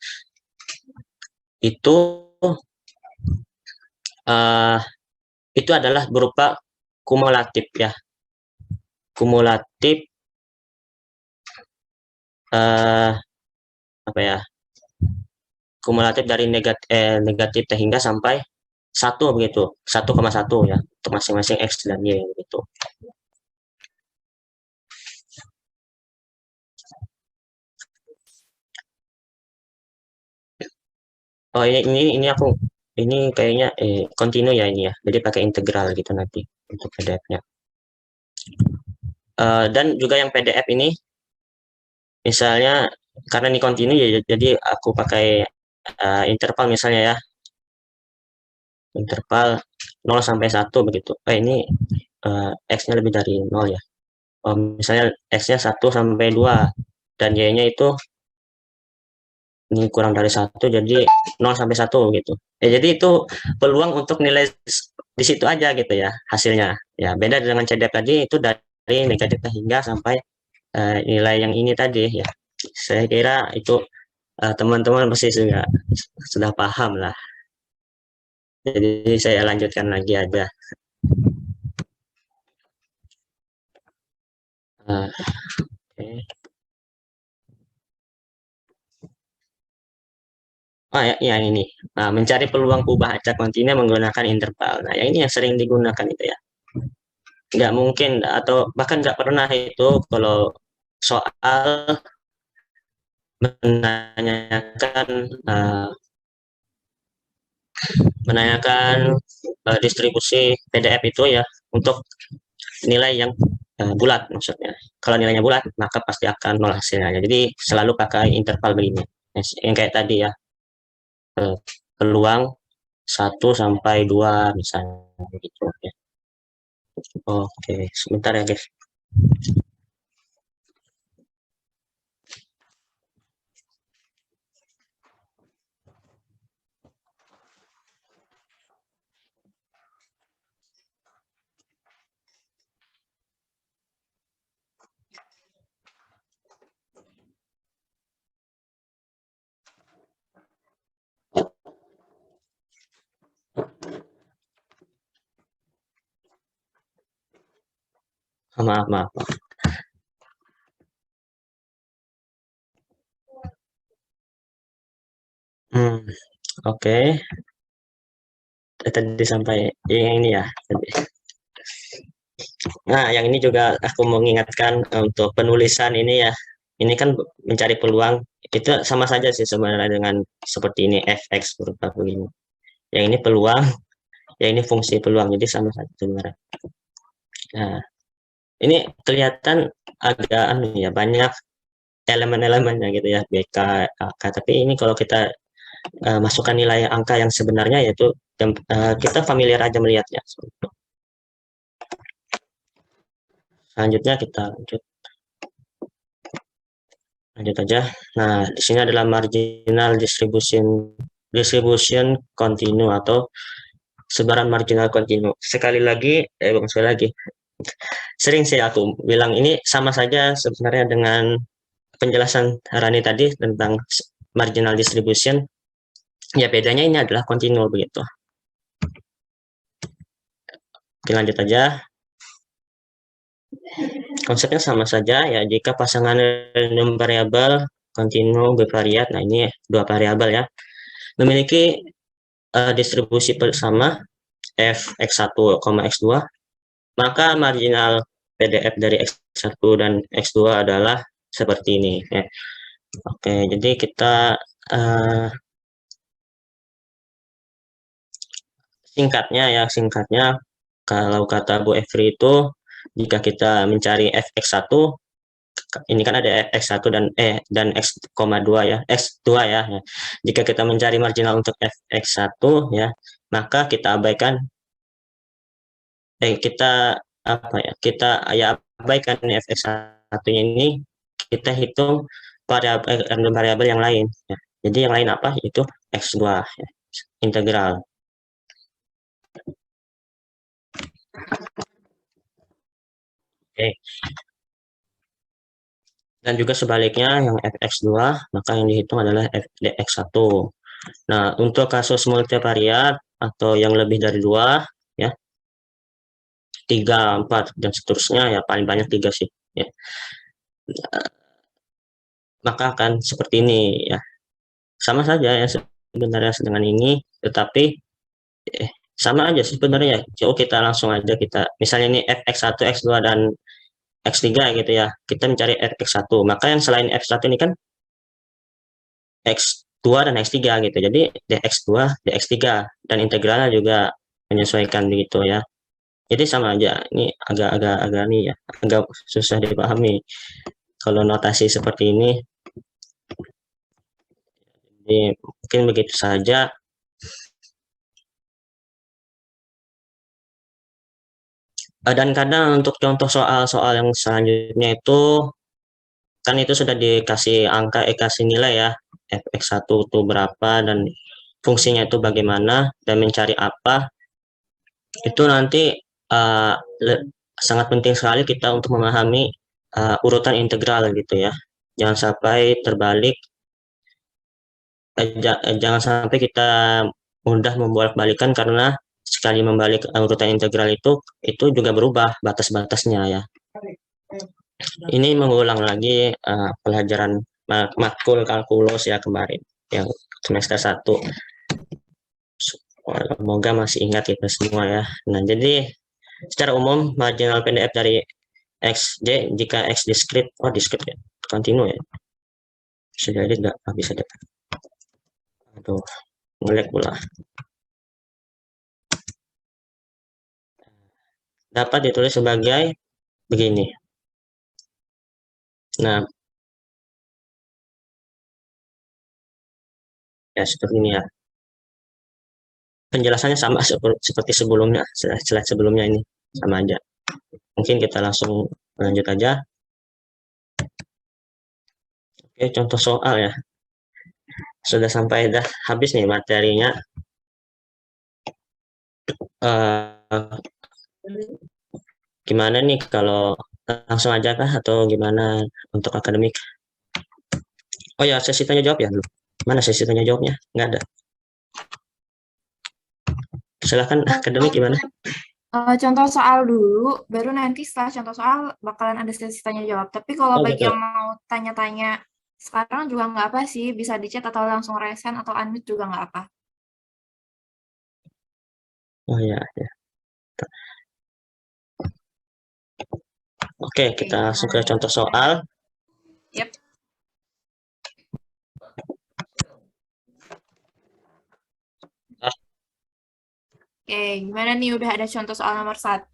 itu adalah berupa kumulatif ya, kumulatif apa ya, kumulatif dari negatif T hingga sampai 1 begitu, 1,1 ya untuk masing-masing X dan Y begitu. Oh ini aku ini kayaknya continue ya ini ya, jadi pakai integral gitu nanti untuk PDF-nya. Dan juga yang PDF ini misalnya karena ini continue ya, jadi aku pakai interval misalnya ya, interval 0 sampai 1 begitu. Ini X-nya lebih dari 0 ya. Misalnya X-nya 1 sampai 2 dan Y-nya itu ini kurang dari 1, jadi 0 sampai 1 gitu. Jadi itu peluang untuk nilai di situ aja gitu ya hasilnya. Ya beda dengan CDF tadi, itu dari negatif hingga sampai nilai yang ini tadi ya. Saya kira itu teman-teman pasti sudah paham lah. Jadi saya lanjutkan lagi aja. Okay. Ya ini. Mencari peluang kubah acak kontinu menggunakan interval. Nah, yang ini yang sering digunakan itu ya. Nggak mungkin atau bahkan nggak pernah itu kalau soal menanyakan distribusi PDF itu ya untuk nilai yang bulat maksudnya. Kalau nilainya bulat maka pasti akan 0 hasilnya. Jadi selalu pakai interval begini. Yang kayak tadi ya. Peluang 1 sampai 2 misalnya gitu ya. Oke, sebentar ya guys. Maaf. Oke. Tadi sampai yang ini ya. Nah, yang ini juga aku mengingatkan untuk penulisan ini ya. Ini kan mencari peluang itu sama saja sih sebenarnya dengan seperti ini fx berupa begini. Yang ini peluang, yang ini fungsi peluang. Jadi sama saja sebenarnya. Nah, ini kelihatan agak ya banyak elemen-elemennya gitu ya, BK, AK. Tapi ini kalau kita masukkan nilai angka yang sebenarnya yaitu kita familiar aja melihatnya. Selanjutnya kita lanjut aja. Nah, di sini adalah marginal distribution continue atau sebaran marginal kontinu. Sekali lagi, sering sih aku bilang ini sama saja sebenarnya dengan penjelasan Rani tadi tentang marginal distribution. Ya bedanya ini adalah kontinu begitu. Oke, lanjut aja. Konsepnya sama saja ya, jika pasangan random variabel kontinu bivariat, nah ini 2 variabel ya, memiliki distribusi bersama f x1, x2, maka marginal PDF dari x1 dan x2 adalah seperti ini ya. Oke, jadi kita singkatnya kalau kata Bu Efri itu jika kita mencari fx1 ini kan ada fx1 dan x,2 ya, x2 ya. Jika kita mencari marginal untuk fx1 ya, maka kita abaikan kita apa ya? Kita ya abaikan fx1-nya ini, kita hitung variabel yang lain ya. Jadi yang lain apa? Itu x2 ya, integral. Oke. Dan juga sebaliknya yang fx2, maka yang dihitung adalah fdx1. Nah, untuk kasus multivariat atau yang lebih dari 2, ya, 3, 4, dan seterusnya, ya paling banyak 3 sih. Ya. Maka akan seperti ini, ya. Sama saja ya sebenarnya dengan ini, tetapi sama aja sebenarnya. Coba kita langsung aja misalnya ini fx1, x2, dan x3 gitu ya. Kita mencari fx1. Maka yang selain f1 ini kan X2 dan X3 gitu. Jadi dx2, dx3 dan integralnya juga menyesuaikan begitu ya. Jadi sama aja. Ini agak nih ya, agak susah dipahami kalau notasi seperti ini. Jadi mungkin begitu saja. Dan kadang untuk contoh soal-soal yang selanjutnya itu kan itu sudah dikasih angka, kasih nilai ya, fx1 itu berapa dan fungsinya itu bagaimana dan mencari apa. Itu nanti uh, sangat penting sekali kita untuk memahami urutan integral gitu ya. Jangan sampai terbalik, jangan sampai kita mudah membolak-balikan karena sekali membalik urutan integral itu juga berubah batas-batasnya ya. Ini mengulang lagi pelajaran matkul kalkulus ya kemarin yang semester 1. Semoga masih ingat kita semua ya. Nah, jadi secara umum marginal PDF dari xj jika x diskrit, ya, kontinu ya. Bisa jadi nggak bisa dapat. Aduh, ngelek pula. Dapat ditulis sebagai begini. Nah, ya seperti ini ya. Penjelasannya sama seperti sebelumnya, slide sebelumnya ini sama aja. Mungkin kita langsung lanjut aja. Oke, contoh soal ya. Sudah sampai habis nih materinya. Gimana nih kalau langsung aja kah atau gimana untuk akademik? Oh ya, sesi tanya jawab ya dulu. Mana sesi tanya jawabnya? Nggak ada. Silahkan akademik gimana? Contoh soal dulu, baru nanti setelah contoh soal bakalan ada sesi tanya jawab. Tapi kalau bagi gitu. yang mau tanya-tanya sekarang juga nggak apa sih, bisa di chat atau langsung resen atau unmute juga nggak apa. Oh ya, ya. Oke, kita langsung ke contoh soal. Yep. Oke, gimana nih udah ada contoh soal nomor 1.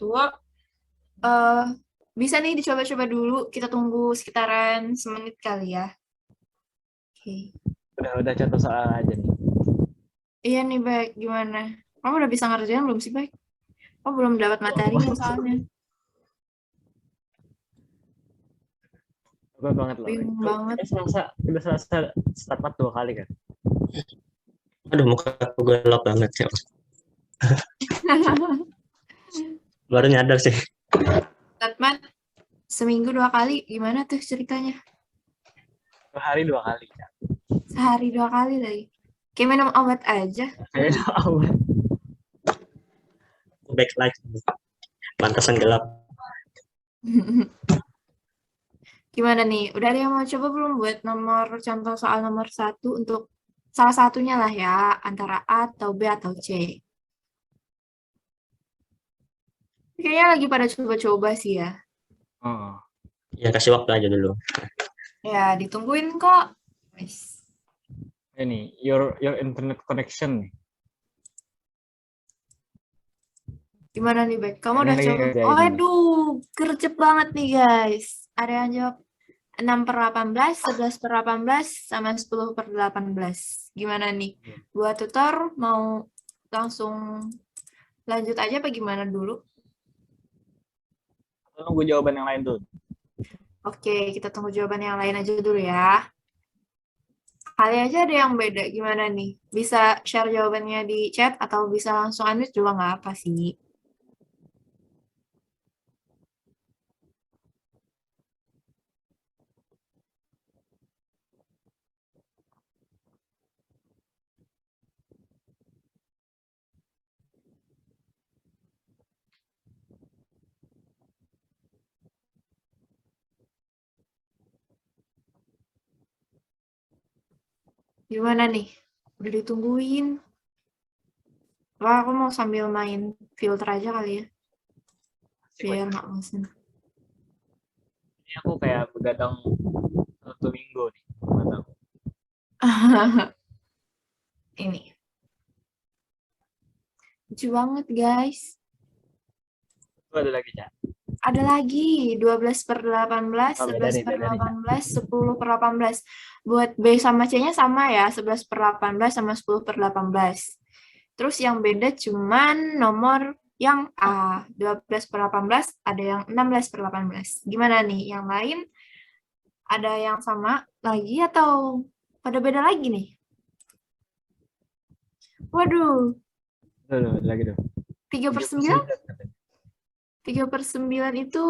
Bisa nih dicoba-coba dulu, kita tunggu sekitaran semenit kali ya. Oke. Udah contoh soal aja nih. Iya nih, baik. Gimana? Kamu udah bisa ngerjain belum sih, baik? Oh, belum dapat materinya soalnya. Gue banget loh. Bingung banget. Udah selesai start 2 kali kan? Aduh, muka gue gelap banget ya. Baru nyadar sih. Tatmat, seminggu 2 kali, gimana tuh ceritanya? 2 hari 2 kali. Ya. Sehari 2 kali lagi. Kayak minum obat aja. Kayak obat. Backlight. Pantasan gelap. Gimana nih? Udah ada yang mau coba belum buat contoh soal nomor 1 untuk salah satunya lah ya, antara A atau B atau C. Kayaknya lagi pada coba-coba sih ya. Oh. Ya, kasih waktu aja dulu. Ya, ditungguin kok. Nice. Ini your internet connection nih. Gimana nih, Bek? Kamu Ini udah lagi coba? ngerjain. Waduh, gercep banget nih, guys. Ada yang jawab 6/18, 11/18, sama 10/18. Gimana nih? Buat tutor, mau langsung lanjut aja apa gimana dulu? Tunggu jawaban yang lain tuh. Oke, kita tunggu jawaban yang lain aja dulu ya. Kali aja ada yang beda. Gimana nih? Bisa share jawabannya di chat atau bisa langsung unmute juga nggak apa sih. Gimana nih? Udah ditungguin. Wah, aku mau sambil main filter aja kali ya. Biar nggak bosan. Ini aku kayak begadang 1 minggu nih. Nggak tahu. Ini. Lucu banget, guys. Itu ada lagi, Cak. Ada lagi 12/18, Oh, beda nih, 11/18, 10/18. Buat B sama C-nya sama ya, 11/18 sama 10/18. Terus yang beda cuman nomor yang A, 12/18, ada yang 16/18. Gimana nih? Yang lain ada yang sama lagi atau pada beda lagi nih? Waduh, Tuh, ada lagi tuh. 3/9? 3/9 itu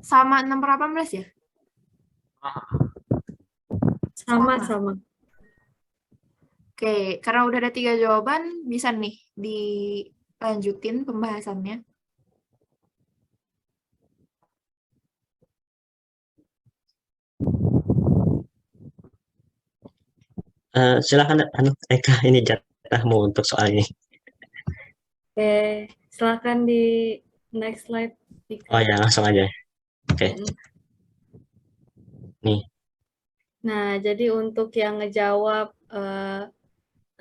sama 6/18 ya? Sama-sama. Oke, karena udah ada 3 jawaban, bisa nih dilanjutin pembahasannya. Silakan Eka, ini jatahmu untuk soal ini. Oke, silakan di next slide. Oh ya, langsung aja. Oke. Nih. Nah, jadi untuk yang ngejawab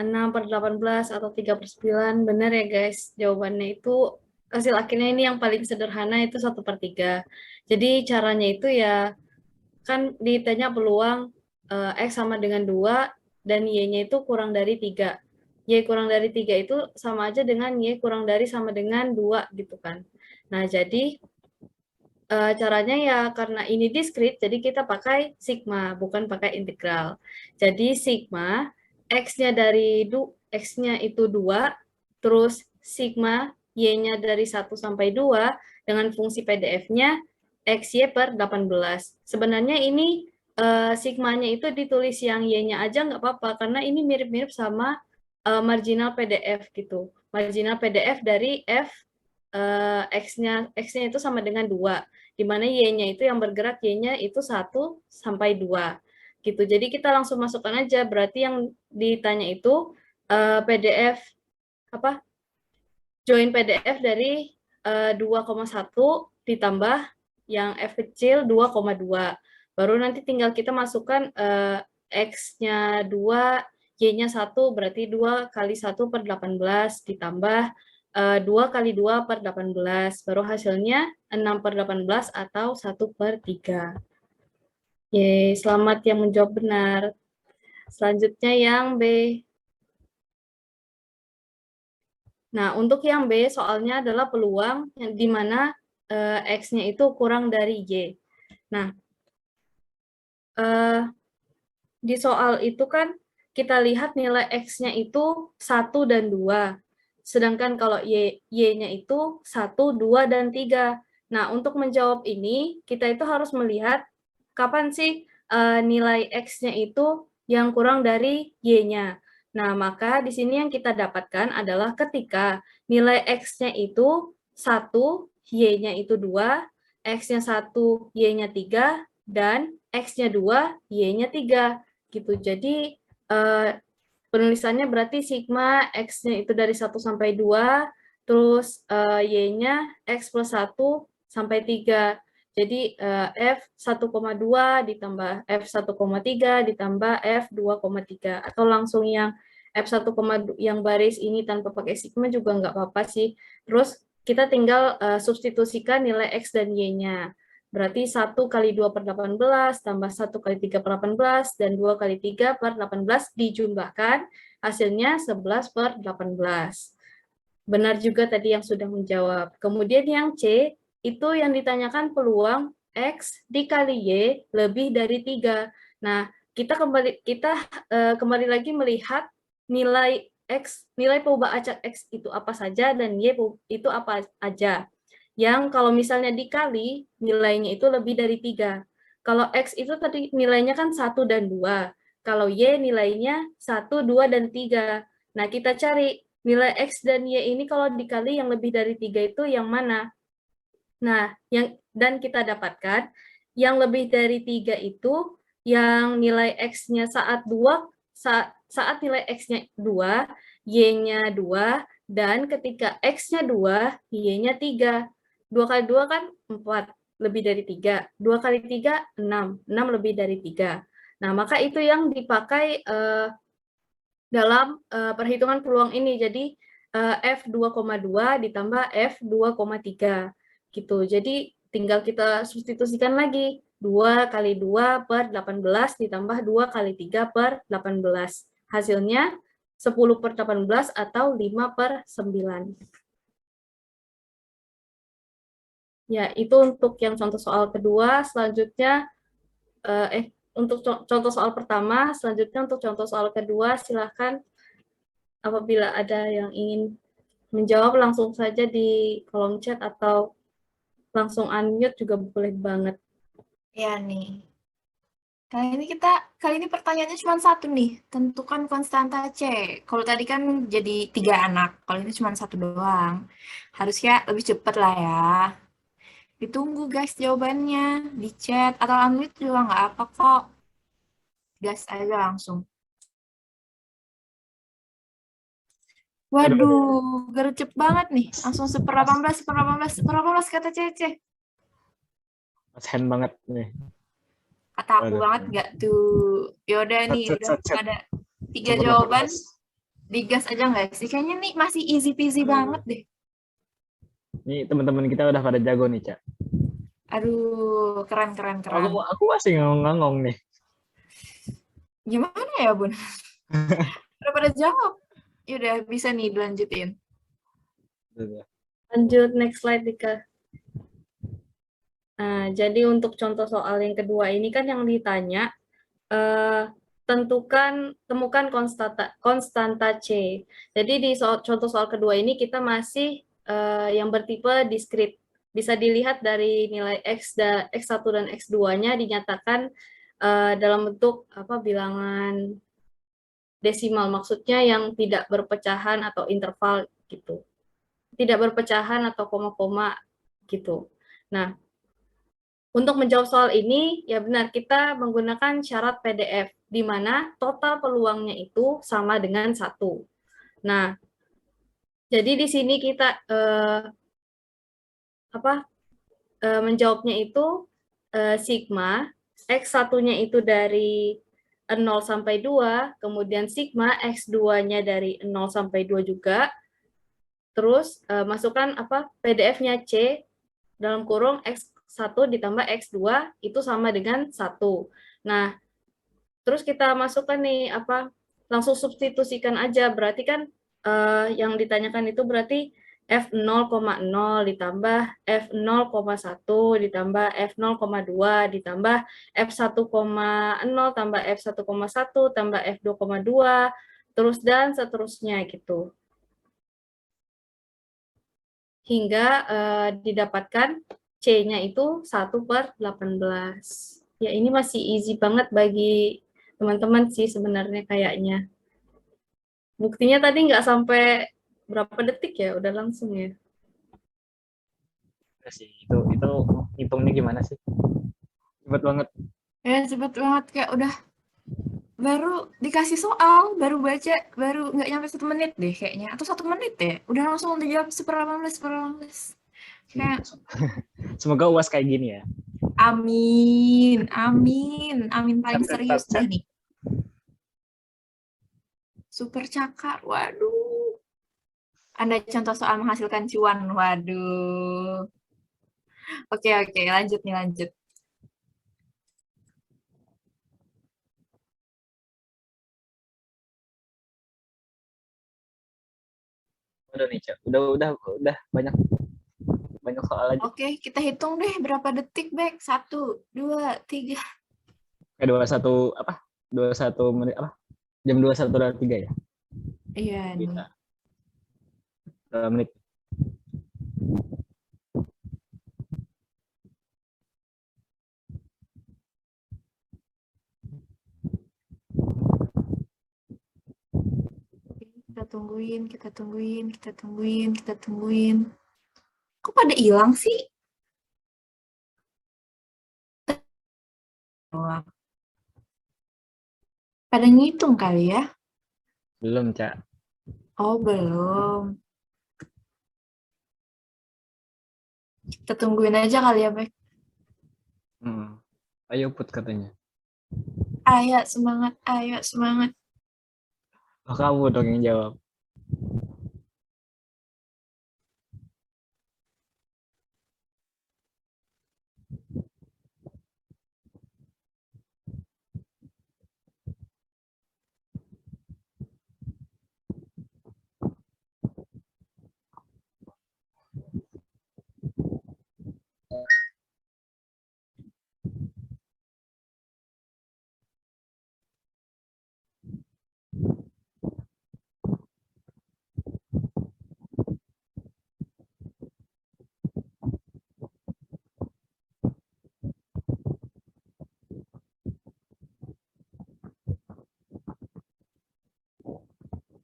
6/18 atau 3/9, benar ya guys, jawabannya itu hasil akhirnya ini yang paling sederhana itu 1/3. Jadi caranya itu ya, kan ditanya peluang X sama dengan 2 dan Y-nya itu kurang dari 3. Y kurang dari 3 itu sama aja dengan Y kurang dari sama dengan 2 gitu kan. Nah, jadi caranya ya karena ini diskrit, jadi kita pakai sigma, bukan pakai integral. Jadi sigma, X-nya X-nya itu 2, terus sigma, Y-nya dari 1 sampai 2, dengan fungsi PDF-nya, XY/18. Sebenarnya ini sigmanya itu ditulis yang Y-nya aja nggak apa-apa, karena ini mirip-mirip sama marginal PDF gitu. Marginal PDF dari F X-nya itu sama dengan 2, di mana Y-nya itu yang bergerak, Y-nya itu 1 sampai 2. Gitu. Jadi kita langsung masukkan aja, berarti yang ditanya itu PDF, join PDF dari 2,1 ditambah yang F kecil 2,2. Baru nanti tinggal kita masukkan X-nya 2, Y-nya 1, berarti 2 kali 1/18 ditambah 2 kali 2/18, baru hasilnya 6/18 atau 1/3. Yeay, selamat yang menjawab benar. Selanjutnya yang B. Nah, untuk yang B, soalnya adalah peluang di mana X-nya itu kurang dari Y. Nah, di soal itu kan kita lihat nilai X-nya itu 1 dan 2. Sedangkan kalau Y-nya itu 1, 2, dan 3. Nah, untuk menjawab ini, kita itu harus melihat kapan sih nilai X-nya itu yang kurang dari Y-nya. Nah, maka di sini yang kita dapatkan adalah ketika nilai X-nya itu 1, Y-nya itu 2, X-nya 1, Y-nya 3, dan X-nya 2, Y-nya 3. Gitu. Jadi, penulisannya berarti sigma X-nya itu dari 1 sampai 2, terus Y-nya X plus 1 sampai 3. Jadi F1,2 ditambah F1,3 ditambah F2,3 atau langsung yang F1, yang baris ini tanpa pakai sigma juga nggak apa-apa sih. Terus kita tinggal substitusikan nilai X dan Y-nya. Berarti 1 kali 2 per 18 tambah 1 kali 3 per 18 dan 2 kali 3 per 18 dijumlahkan, hasilnya 11 per 18. Benar juga tadi yang sudah menjawab. Kemudian yang C, itu yang ditanyakan peluang X dikali Y lebih dari 3. Nah, kita kembali lagi melihat nilai X, nilai perubahan acak X itu apa saja dan Y itu apa aja. Yang kalau misalnya dikali, nilainya itu lebih dari 3. Kalau X itu tadi nilainya kan 1 dan 2. Kalau Y nilainya 1, 2, dan 3. Nah, kita cari nilai X dan Y ini kalau dikali yang lebih dari 3 itu yang mana? Nah, dan kita dapatkan yang lebih dari 3 itu yang nilai X-nya saat nilai X-nya 2, Y-nya 2, dan ketika X-nya 2, Y-nya 3. 2 kali 2 kan 4, lebih dari 3. 2 kali 3, 6. 6 lebih dari 3. Nah, maka itu yang dipakai dalam perhitungan peluang ini. Jadi, F2,2 ditambah F2,3. Gitu. Jadi, tinggal kita substitusikan lagi. 2 kali 2 per 18 ditambah 2 kali 3 per 18. Hasilnya 10 per 18 atau 5 per 9. Ya, itu untuk yang contoh soal kedua. Selanjutnya, untuk contoh soal pertama, selanjutnya untuk contoh soal kedua, silakan apabila ada yang ingin menjawab langsung saja di kolom chat atau langsung unmute juga boleh banget. Ya nih. Kali ini pertanyaannya cuma satu nih, tentukan konstanta C. Kalau tadi kan jadi 3 anak, kalau ini cuma satu doang. Harusnya lebih cepat lah ya. Ditunggu guys jawabannya, di chat atau unmute juga nggak apa kok. Gas aja langsung. Waduh, gercep banget nih. Langsung 18 kata Cece. Mas hand banget nih. Kata aku banget nggak tuh. Yaudah nih, udah ada 3 jawaban. Digas aja nggak sih? Kayaknya nih masih easy peasy banget deh. Nih teman-teman kita udah pada jago nih, Cak. Aduh, keren. Aku masih ngangong nih. Gimana ya, Bun? Udah pada jawab. Yaudah, bisa nih dilanjutin. Lanjut, next slide, Dika. Nah, jadi untuk contoh soal yang kedua ini kan yang ditanya, temukan konstanta C. Jadi di contoh soal kedua ini kita masih yang bertipe diskrit. Bisa dilihat dari nilai X1 dan X2-nya dinyatakan dalam bentuk bilangan desimal, maksudnya yang tidak berpecahan atau interval gitu. Tidak berpecahan atau koma-koma gitu. Nah, untuk menjawab soal ini, ya benar kita menggunakan syarat PDF, di mana total peluangnya itu sama dengan 1. Nah, jadi di sini kita menjawabnya itu sigma, X1-nya itu dari 0 sampai 2, kemudian sigma X2-nya dari 0 sampai 2 juga. Terus masukkan PDF-nya C dalam kurung X1 ditambah X2 itu sama dengan 1. Nah, terus kita masukkan nih langsung substitusikan aja. Berarti kan yang ditanyakan itu berarti F0,0 ditambah F0,1 ditambah F0,2 ditambah F1,0 tambah F1,1 tambah F2,2 terus dan seterusnya gitu. Hingga didapatkan C-nya itu 1 per 18. Ya, ini masih easy banget bagi teman-teman sih sebenarnya kayaknya. Buktinya tadi nggak sampai berapa detik ya, udah langsung ya. Itu hitungnya gimana sih? Cepet banget. Ya, cepet banget. Kayak udah baru dikasih soal, baru baca, baru nggak nyampe 1 menit deh kayaknya. Atau 1 menit deh. Udah langsung dijawab 1/18. Kayak... Semoga UAS kayak gini ya. Amin, amin, amin paling Cak, cak, serius cak. deh nih. Super cakar, waduh. Anda contoh soal menghasilkan cuan, waduh. Oke, oke, lanjut nih, lanjut. Udah nih, Cak. Udah banyak soal aja. Oke, kita hitung deh berapa detik, Bek. 1, 2, 3. 21 apa? 21 menit apa? Jam 21.3 ya? Iya nih. Kita. Berapa menit? Kita tungguin, kita tungguin, kita tungguin, kita tungguin. Kok pada hilang sih? Wah. Pada ngitung kali ya? Belum, Cak. Oh, belum. Kita tungguin aja kali ya, Bek. Ayo put katanya. Ayo semangat, ayo semangat. Oh, kamu dong yang jawab.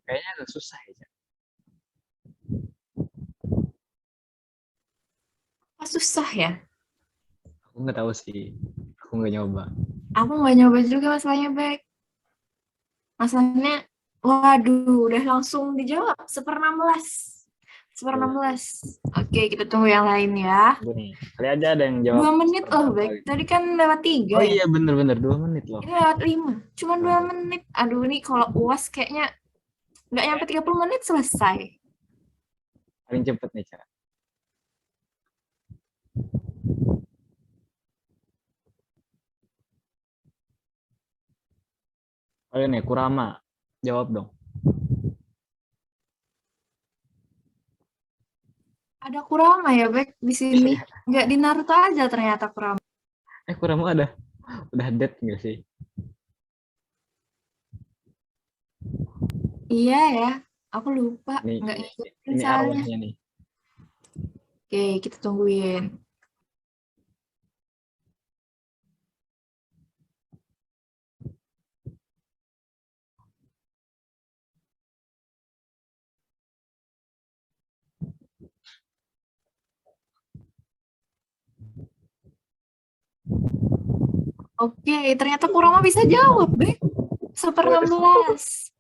Kayaknya agak susah ya, Cak. Kok susah ya? Aku nggak tahu sih. Aku nggak nyoba. Aku nggak nyoba juga masalahnya, Bek. Masalahnya, waduh, udah langsung dijawab. 1/16. 1/16. Oke, kita tunggu yang lain ya. Tunggu nih. Kali aja ada yang jawab. 2 menit loh, Bek. Tadi kan lewat 3 Oh ya. iya, bener-bener 2 menit loh. Ini lewat 5. Cuman 2 menit. Aduh, ini kalau UAS kayaknya nggak nyampe 30 menit selesai. Paling cepet nih, Cak. Ayo nih, Kurama. Jawab dong. Ada Kurama ya, Bek, di sini. Nggak di Naruto aja ternyata Kurama. Kurama udah dead nggak sih? Iya ya, aku lupa. Nih, Nggak ngikutin ini soalnya. arwahnya nih. Oke, kita tungguin. Oke, ternyata Kurama bisa jawab, Bek. 1/16.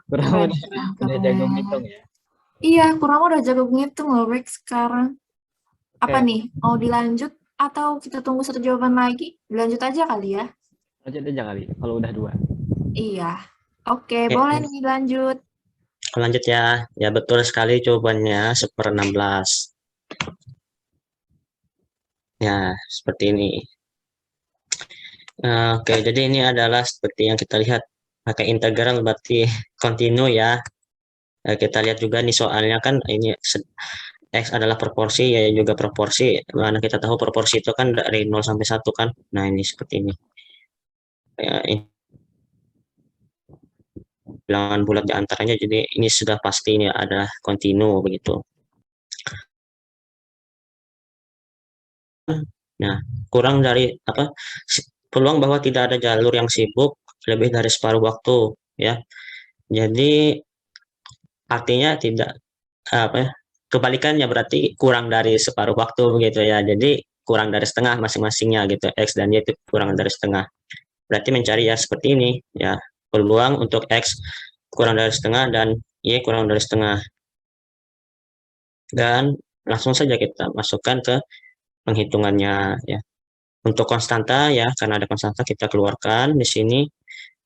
Kurama Keren, udah jago keren. ngitung ya. Iya, Kurama udah jago ngitung loh, Bek, sekarang. Apa Oke. nih? Mau dilanjut atau kita tunggu satu jawaban lagi? Dilanjut aja kali ya? Lanjut aja kali, kalau udah 2. Iya. Oke, Oke, boleh nih lanjut. lanjut ya. Ya betul sekali jawabannya 1/16. Ya, seperti ini. Oke, jadi ini adalah seperti yang kita lihat pakai integral berarti kontinu ya. Kita lihat juga nih soalnya kan ini X adalah proporsi ya juga proporsi. Mana kita tahu proporsi itu kan dari 0 sampai 1 kan. Nah, ini seperti ini. Ya, ini bilangan bulat di antaranya jadi ini sudah pasti ini adalah kontinu begitu. Nah, kurang dari apa peluang bahwa tidak ada jalur yang sibuk lebih dari separuh waktu ya. Jadi artinya tidak apa ya, kebalikannya berarti kurang dari separuh waktu begitu ya. Jadi kurang dari setengah masing-masingnya gitu. X dan Y itu kurang dari setengah. Berarti mencari ya seperti ini ya. Peluang untuk X kurang dari setengah dan Y kurang dari setengah. Dan langsung saja kita masukkan ke penghitungannya ya. Untuk konstanta ya, karena ada konstanta kita keluarkan di sini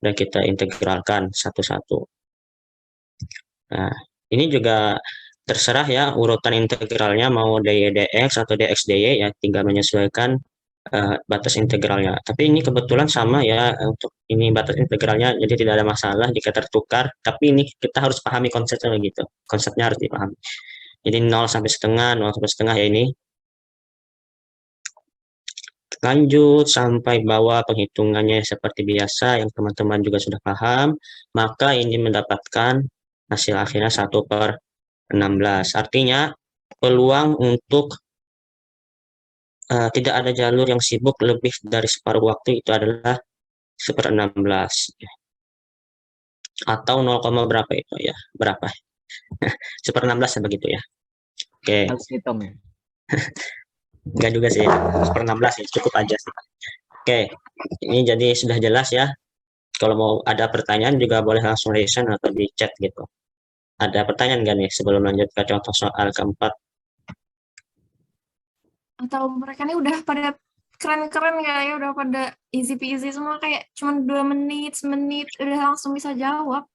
dan kita integralkan satu-satu. Nah, ini juga terserah ya urutan integralnya mau dy dx atau dx dy ya, tinggal menyesuaikan batas integralnya. Tapi ini kebetulan sama ya untuk ini batas integralnya, jadi tidak ada masalah jika tertukar. Tapi ini kita harus pahami konsepnya gitu. Konsepnya harus dipahami. Jadi 0 sampai setengah, 0 sampai setengah ya ini. Lanjut sampai bawah penghitungannya seperti biasa yang teman-teman juga sudah paham. Maka ini mendapatkan hasil akhirnya 1/16. Artinya peluang untuk tidak ada jalur yang sibuk lebih dari separuh waktu itu adalah 1/16 atau 0, berapa itu ya, berapa 1/16 ya begitu ya. Oke, Harus hitung ya. enggak juga sih 1/16 ya, cukup aja sih. Oke, ini jadi sudah jelas ya. Kalau mau ada pertanyaan juga boleh langsung raise hand atau di chat gitu. Ada pertanyaan nggak nih sebelum lanjut ke contoh soal keempat? Atau mereka ini udah pada keren-keren ya, udah pada easy peasy semua, kayak cuma 2 menit, semenit udah langsung bisa jawab.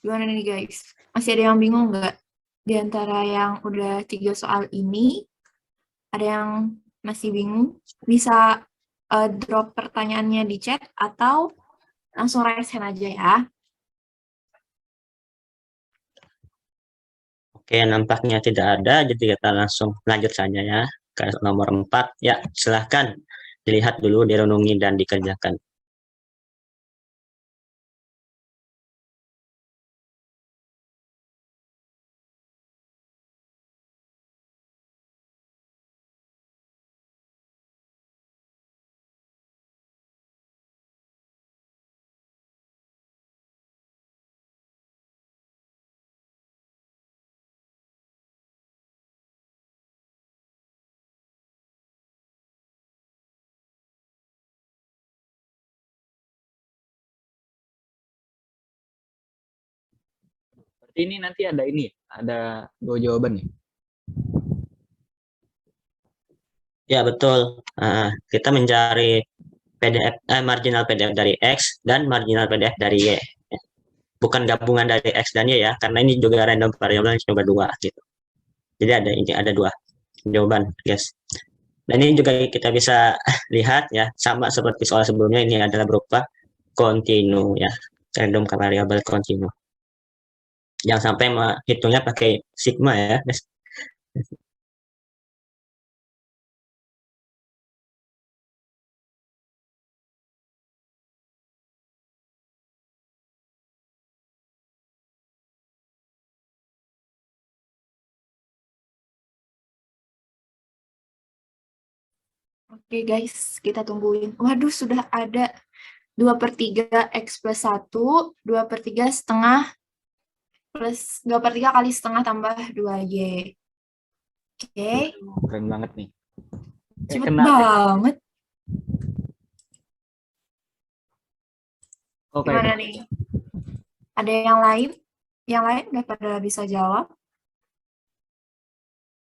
Gimana nih guys? Masih ada yang bingung nggak? Di antara yang udah 3 soal ini, ada yang masih bingung? Bisa drop pertanyaannya di chat atau langsung raise hand aja ya. Oke, nampaknya tidak ada, jadi kita langsung lanjut saja ya ke nomor 4. Ya, silahkan dilihat dulu, direnungi, dan dikerjakan. Berarti ini nanti ada 2 jawaban ya. Ya, betul. Kita mencari marginal PDF dari X dan marginal PDF dari Y. Bukan gabungan dari X dan Y ya, karena ini juga random variable coba 2 gitu. Jadi ada 2 jawaban, guys. Dan ini juga kita bisa lihat ya, sama seperti soal sebelumnya, ini adalah berupa kontinu ya, random variable kontinu. Jangan sampai hitungnya pakai sigma ya, guys. Oke guys, kita tungguin. Waduh, sudah ada 2/3 X plus 1, 2/3 setengah plus 2/3 kali setengah tambah 2Y. Oke, Keren banget nih. cepet banget. Oke. Gimana nih? Ada yang lain? Yang lain udah pada bisa jawab?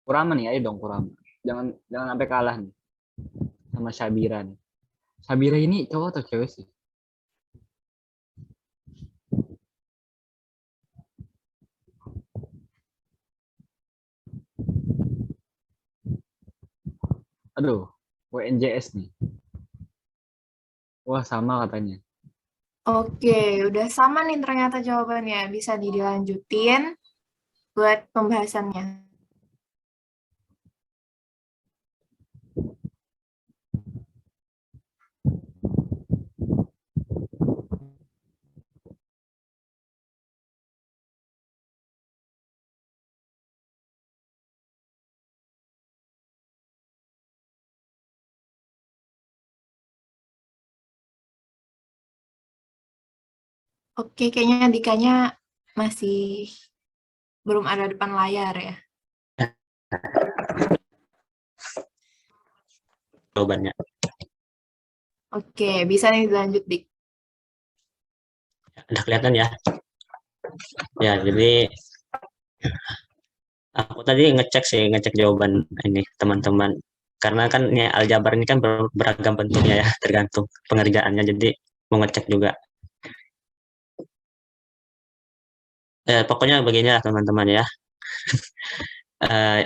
Kurama nih, ayo dong Kurama. Jangan sampai kalah nih sama Syabira nih. Syabira ini cowok atau cewek sih? Aduh, WNJS nih. Wah, sama katanya. Oke, udah sama nih ternyata jawabannya. Bisa dilanjutin buat pembahasannya. Oke, kayaknya Dikanya masih belum ada depan layar ya. Jawabannya. Oke, bisa nih dilanjut, Dik. Udah kelihatan ya? Ya, jadi aku tadi ngecek jawaban ini teman-teman. karena kan ini aljabar ini kan beragam bentuknya ya, tergantung pengerjaannya. Jadi mau ngecek juga. Pokoknya beginilah teman-teman ya.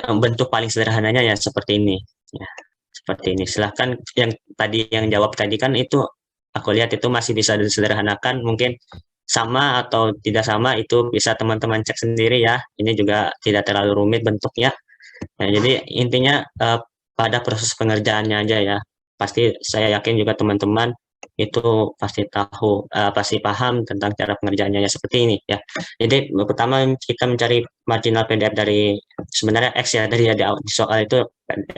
Bentuk paling sederhananya ya seperti ini. Ya, seperti ini. Silahkan yang tadi yang jawab tadi kan itu aku lihat itu masih bisa disederhanakan. Mungkin sama atau tidak sama itu bisa teman-teman cek sendiri ya. Ini juga tidak terlalu rumit bentuknya. Nah, jadi intinya pada proses pengerjaannya aja ya. Pasti saya yakin juga teman-teman itu pasti tahu, pasti paham tentang cara pengerjaannya ya seperti ini ya. Jadi pertama kita mencari marginal PDF dari sebenarnya X ya, dari di soal itu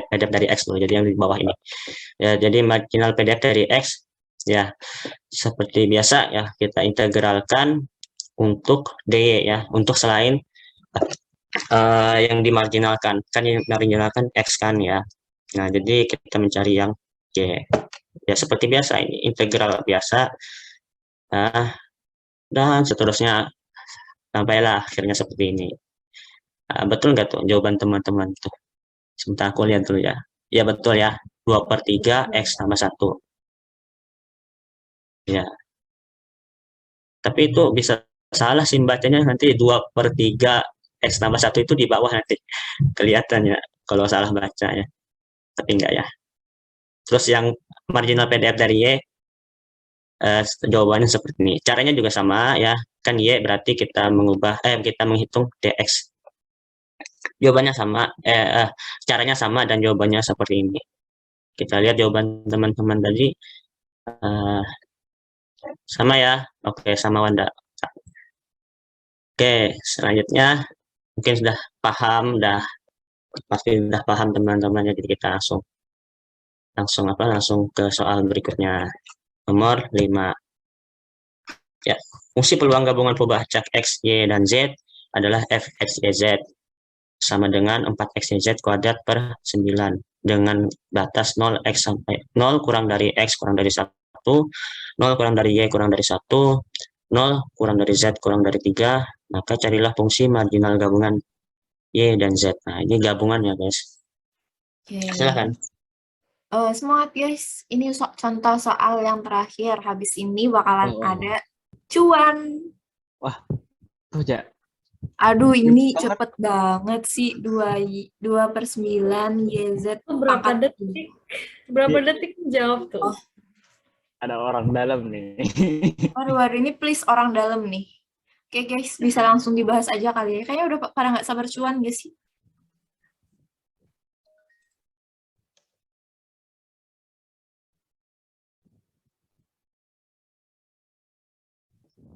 PDF dari X loh. Jadi yang di bawah ini. Ya, jadi marginal PDF dari X ya seperti biasa ya kita integralkan untuk D ya, untuk selain yang dimarginalkan kan, yang dimarginalkan X kan ya. Nah, jadi kita mencari yang Y. Ya, seperti biasa, ini integral biasa. Nah, dan seterusnya sampailah akhirnya seperti ini. Betul nggak tuh jawaban teman-teman tuh? Sebentar aku lihat dulu ya. Ya, betul ya. 2/3 X tambah 1. Ya, tapi itu bisa salah sih bacanya, nanti 2/3 X tambah 1 itu di bawah nanti. Kelihatannya kalau salah baca ya. Tapi enggak ya. Terus yang marginal PDF dari Y, jawabannya seperti ini. Caranya juga sama ya. Kan Y berarti kita kita menghitung DX. Jawabannya sama, caranya sama dan jawabannya seperti ini. Kita lihat jawaban teman-teman tadi. Sama ya. Oke, sama Wanda. Oke, selanjutnya mungkin sudah paham, pasti sudah paham teman-teman. Jadi kita langsung ke soal berikutnya. Nomor 5. Ya, fungsi peluang gabungan perubahan acak X, Y, dan Z adalah f x, y, z sama dengan 4x, y, z kuadrat per 9 dengan batas 0x sampai 0 kurang dari X kurang dari 1, 0 kurang dari Y kurang dari 1, 0 kurang dari Z kurang dari 3, maka carilah fungsi marginal gabungan Y dan Z. Nah, ini gabungan ya guys. Oke. Silahkan. Semangat guys, ini contoh soal yang terakhir. Habis ini bakalan ada cuan. Wah, tuh ya. Aduh, ini cepet banget sih. 2/9 YZ Berapa pangkat detik? Berapa detik jawab tuh? Oh. Ada orang dalam nih. Waduh, ini please orang dalam nih. Oke guys, bisa langsung dibahas aja kali ya. Kayaknya udah pada nggak sabar cuan gak sih?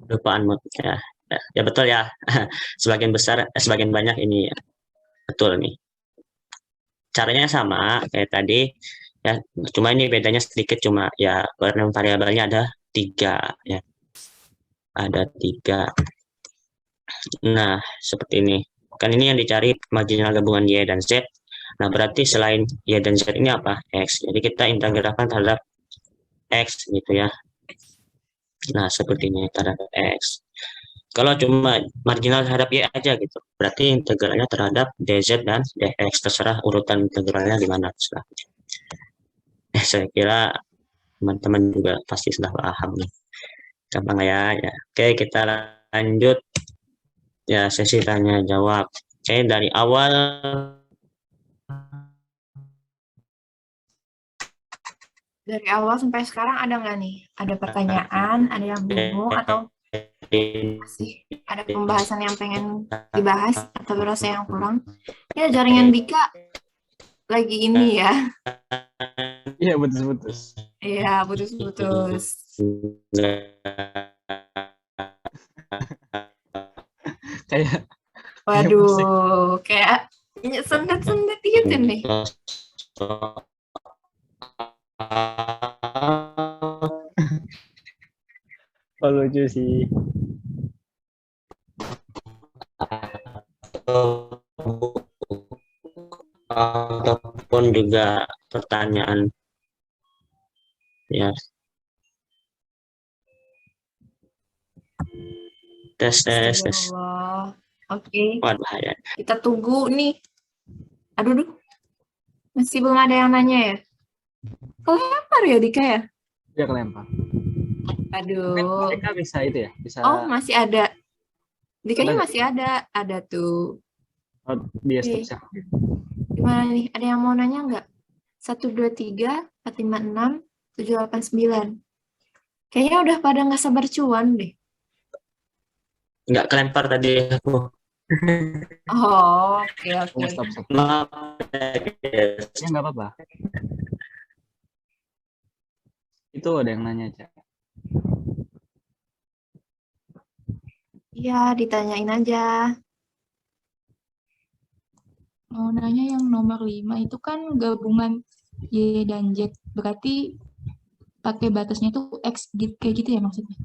Lupaan mood ya. Ya betul ya. Sebagian banyak ini ya. Betul nih. Caranya sama kayak tadi ya, cuma ini bedanya sedikit, cuma ya variabelnya ada 3 ya. Ada 3. Nah, seperti ini. Kan ini yang dicari marginal gabungan Y dan Z. Nah, berarti selain Y dan Z ini apa? X. Jadi kita integralkan terhadap X gitu ya. Nah, seperti ini terhadap X. Kalau cuma marginal terhadap Y aja gitu, berarti integralnya terhadap DZ dan DX. Terserah urutan integralnya gimana. Saya kira teman-teman juga pasti sudah paham nih. Gampang ya. Oke, kita lanjut. Ya, sesi tanya jawab. Oke, dari awal sampai sekarang ada nggak nih? Ada pertanyaan, ada yang bingung, atau masih ada pembahasan yang pengen dibahas atau berasa yang kurang? Ya, jaringan Bika lagi ini ya. Iya, putus-putus. Iya, putus-putus. Kayak Waduh, kayak sendet-sendet gitu nih. Oh, lucu sih. Ataupun juga pertanyaan ya. Tes. Oke. Wah, bahaya. Kita tunggu nih. Aduh. Masih belum ada yang nanya ya? Kelempar ya Dika ya? Dia kelempar. Mungkin Aduh. mereka bisa itu ya, bisa Oh, masih ada. Dikanya Ada. masih ada tuh. dia Oke. step siapa? Gimana nih? Ada yang mau nanya nggak? 1, 2, 3, 4, 5, 6, 7, 8, 9. Kayaknya udah pada nggak sabar cuan deh. Nggak kelempar tadi aku. Oh, oke, oke. Stop. Maaf, guys. Ya nggak apa-apa. Itu ada yang nanya, Cak. Iya, ditanyain aja. Mau nanya yang nomor 5 itu kan gabungan Y dan Z. Berarti pakai batasnya tuh X kayak gitu ya maksudnya?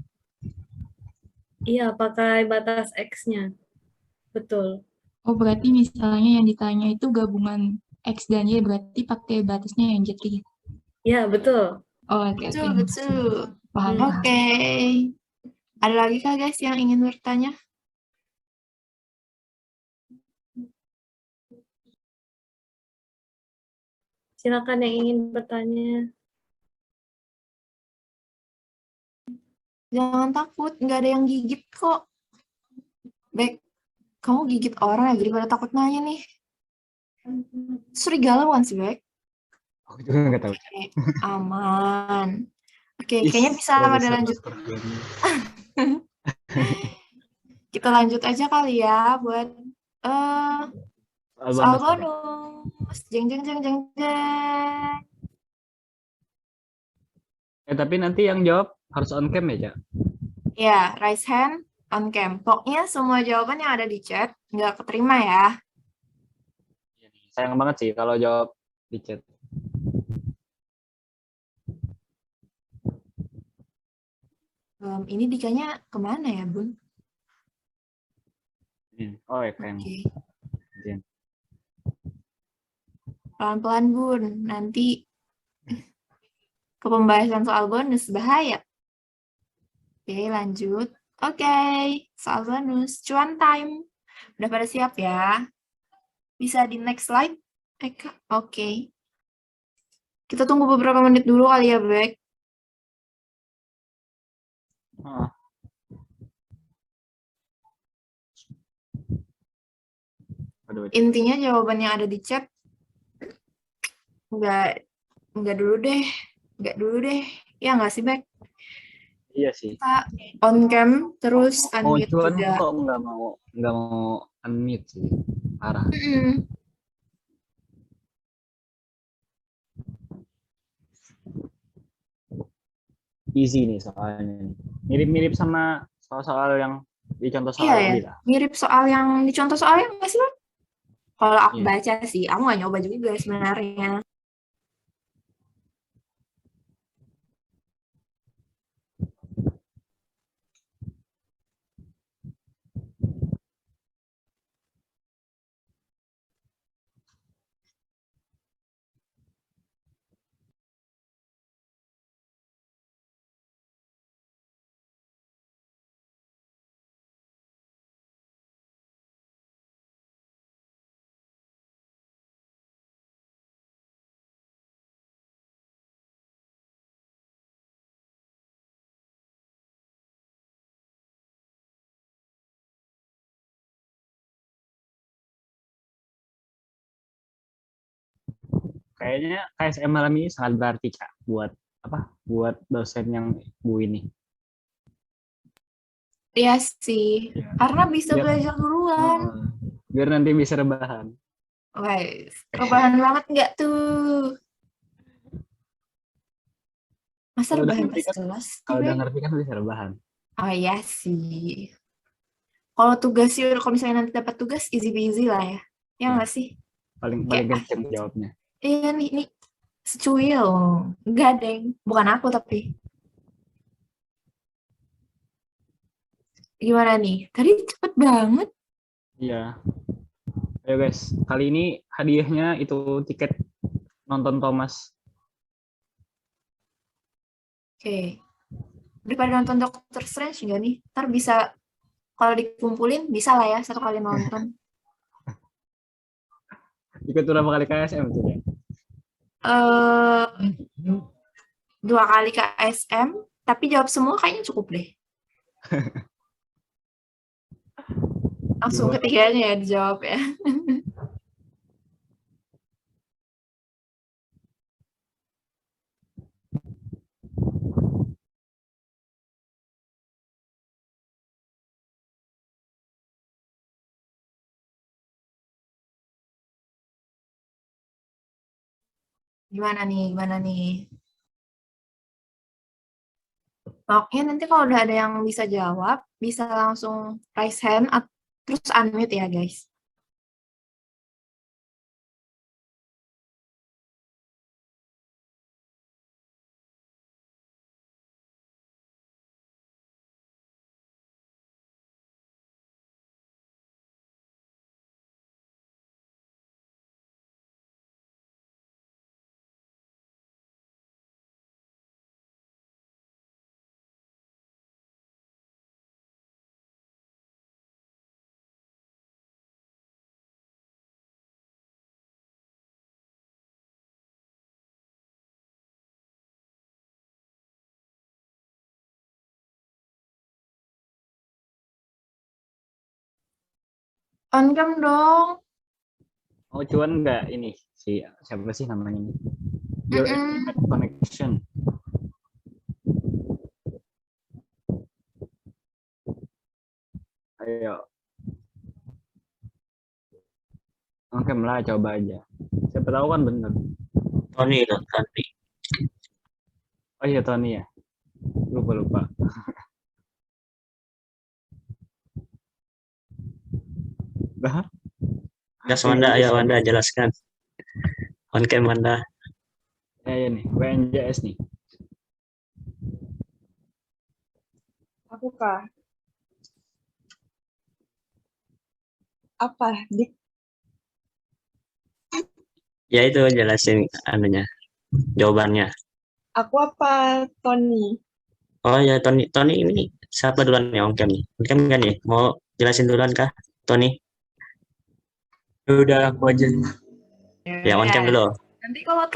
Iya, pakai batas X-nya. Betul. Oh, berarti misalnya yang ditanya itu gabungan X dan Y, berarti pakai batasnya yang Z kayak gitu. Iya, betul. Oh, oke. Betul. Paham. Oke. Ada lagi kah guys yang ingin bertanya? Silakan yang ingin bertanya. Jangan takut, nggak ada yang gigit kok. Baik, kamu gigit orang ya, jadi pada takut nanya nih. Serigala bukan sih, Bek? Aku juga nggak tahu. Oke, aman. Oke, kayaknya bisa pada lanjut. Kita lanjut aja kali ya buat soal bonus. Jeng. Tapi nanti yang jawab harus on cam ya, Cak? Ya, raise hand on cam. Pokoknya semua jawaban yang ada di chat nggak keterima ya. Sayang banget sih kalau jawab di chat. Ini Dikanya kemana ya, Bun? Oh, ya kayaknya. Oke. Iya. Pelan-pelan, Bun. Nanti ke pembahasan soal bonus, bahaya. Oke, lanjut. Oke, soal bonus. Cuan time. Udah pada siap ya? Bisa di next slide? Eka, oke. Kita tunggu beberapa menit dulu kali ya, Bek. Intinya jawaban yang ada di chat nggak dulu deh. Ya nggak sih, Bek? Iya sih. Kita on cam terus Mau unmute cuan juga. kok nggak mau unmute sih. Parah. Easy nih soalnya. Mirip-mirip sama soal-soal yang di contoh soal Iya ya, tadi lah. mirip soal yang di contoh soalnya nggak sih, Bek? Kalau aku Iya. baca sih, aku nggak nyoba juga sebenarnya. Kayaknya KSM malam ini sangat berarti, Cak, buat dosen yang Bu ini. Iya sih, karena bisa Biar- belajar duluan. Biar nanti bisa rebahan. Guys, rebahan banget nggak tuh? Masa Kalau udah rebahan ngerti pas kan, kelas? kalau udah Bek? ngerti kan bisa rebahan. Oh iya sih. Kalau tugas sih, kalau misalnya nanti dapat tugas, easy peasy lah ya. Ya nggak sih? Paling Kayak, kenceng jawabnya. iya nih, secuil. Enggak, Deng. Bukan aku tapi. Gimana nih? Tadi cepet banget. Iya. Ayo guys, kali ini hadiahnya itu tiket nonton Thomas. Oke. Daripada nonton Doctor Strange nggak nih? Ntar bisa, kalau dikumpulin, bisa lah ya satu kali nonton. Ikut berapa kali KSM tuh ya? eh 2 kali KSM, tapi jawab semua kayaknya cukup deh. Langsung Gimana? ketiganya ya dijawab ya. Gimana nih? Gimana nih? Oke, nanti kalau udah ada yang bisa jawab, bisa langsung raise hand, terus unmute ya guys. On cam dong. Oh, cuan nggak ini si siapa sih namanya ini? Your Mm-mm. internet connection. Ayo. Oke, lah coba aja. Siapa tahu kan bener. Tony loh, Tony. Oh iya Tony ya. Lupa. Dah. Gas Wanda, ayo Wanda jelaskan. On cam Wanda. Ya nih, WNJS nih. Aku kah? Apa? Ya itu jelasin anunya, jawabannya. Aku apa Tony? Oh ya Tony ini siapa duluan ya on cam nih? On cam kan nih? Mau jelasin duluan kah, Tony? Udah aku aja. Ya on cam dulu. Nanti kalau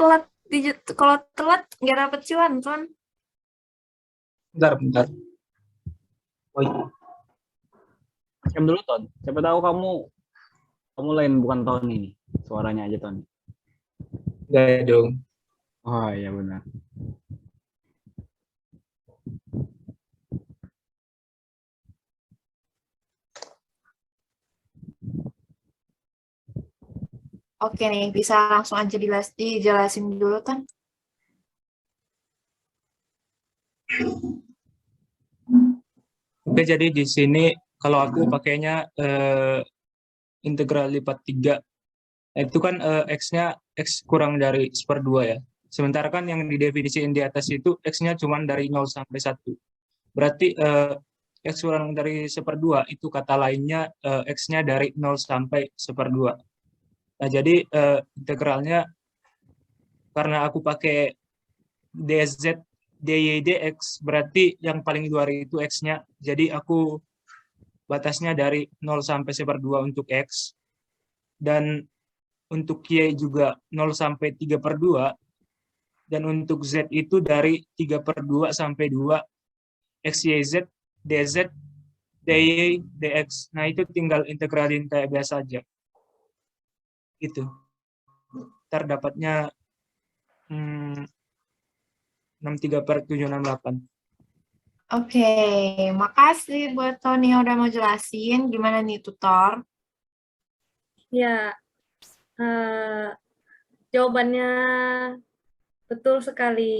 telat nggak dapet cuan, Ton. Bentar. Oh iya. Cam dulu Ton. Siapa tahu kamu lain bukan Tony nih. Suaranya aja Tony. Udah dong. Oh iya benar. Oke nih, bisa langsung aja dijelasin dulu, Ton. Oke, jadi di sini kalau aku pakainya integral lipat 3. Itu kan X-nya X kurang dari 1/2 ya. Sementara kan yang didefinisiin di atas itu X-nya cuma dari 0 sampai 1. Berarti X kurang dari 1/2 itu kata lainnya X-nya dari 0 sampai 1/2. Nah, jadi integralnya karena aku pakai DZ, DY, DX, berarti yang paling luar itu X-nya. Jadi aku batasnya dari 0 sampai 1/2 untuk X. Dan untuk Y juga 0 sampai 3/2. Dan untuk Z itu dari 3/2 sampai 2. XYZ, DZ, DY, DX. Nah, itu tinggal integralin kayak biasa aja. Gitu. Ntar dapatnya 63/768. Oke, makasih buat Tony yang udah mau jelasin. Gimana nih, tutor? Ya, jawabannya betul sekali.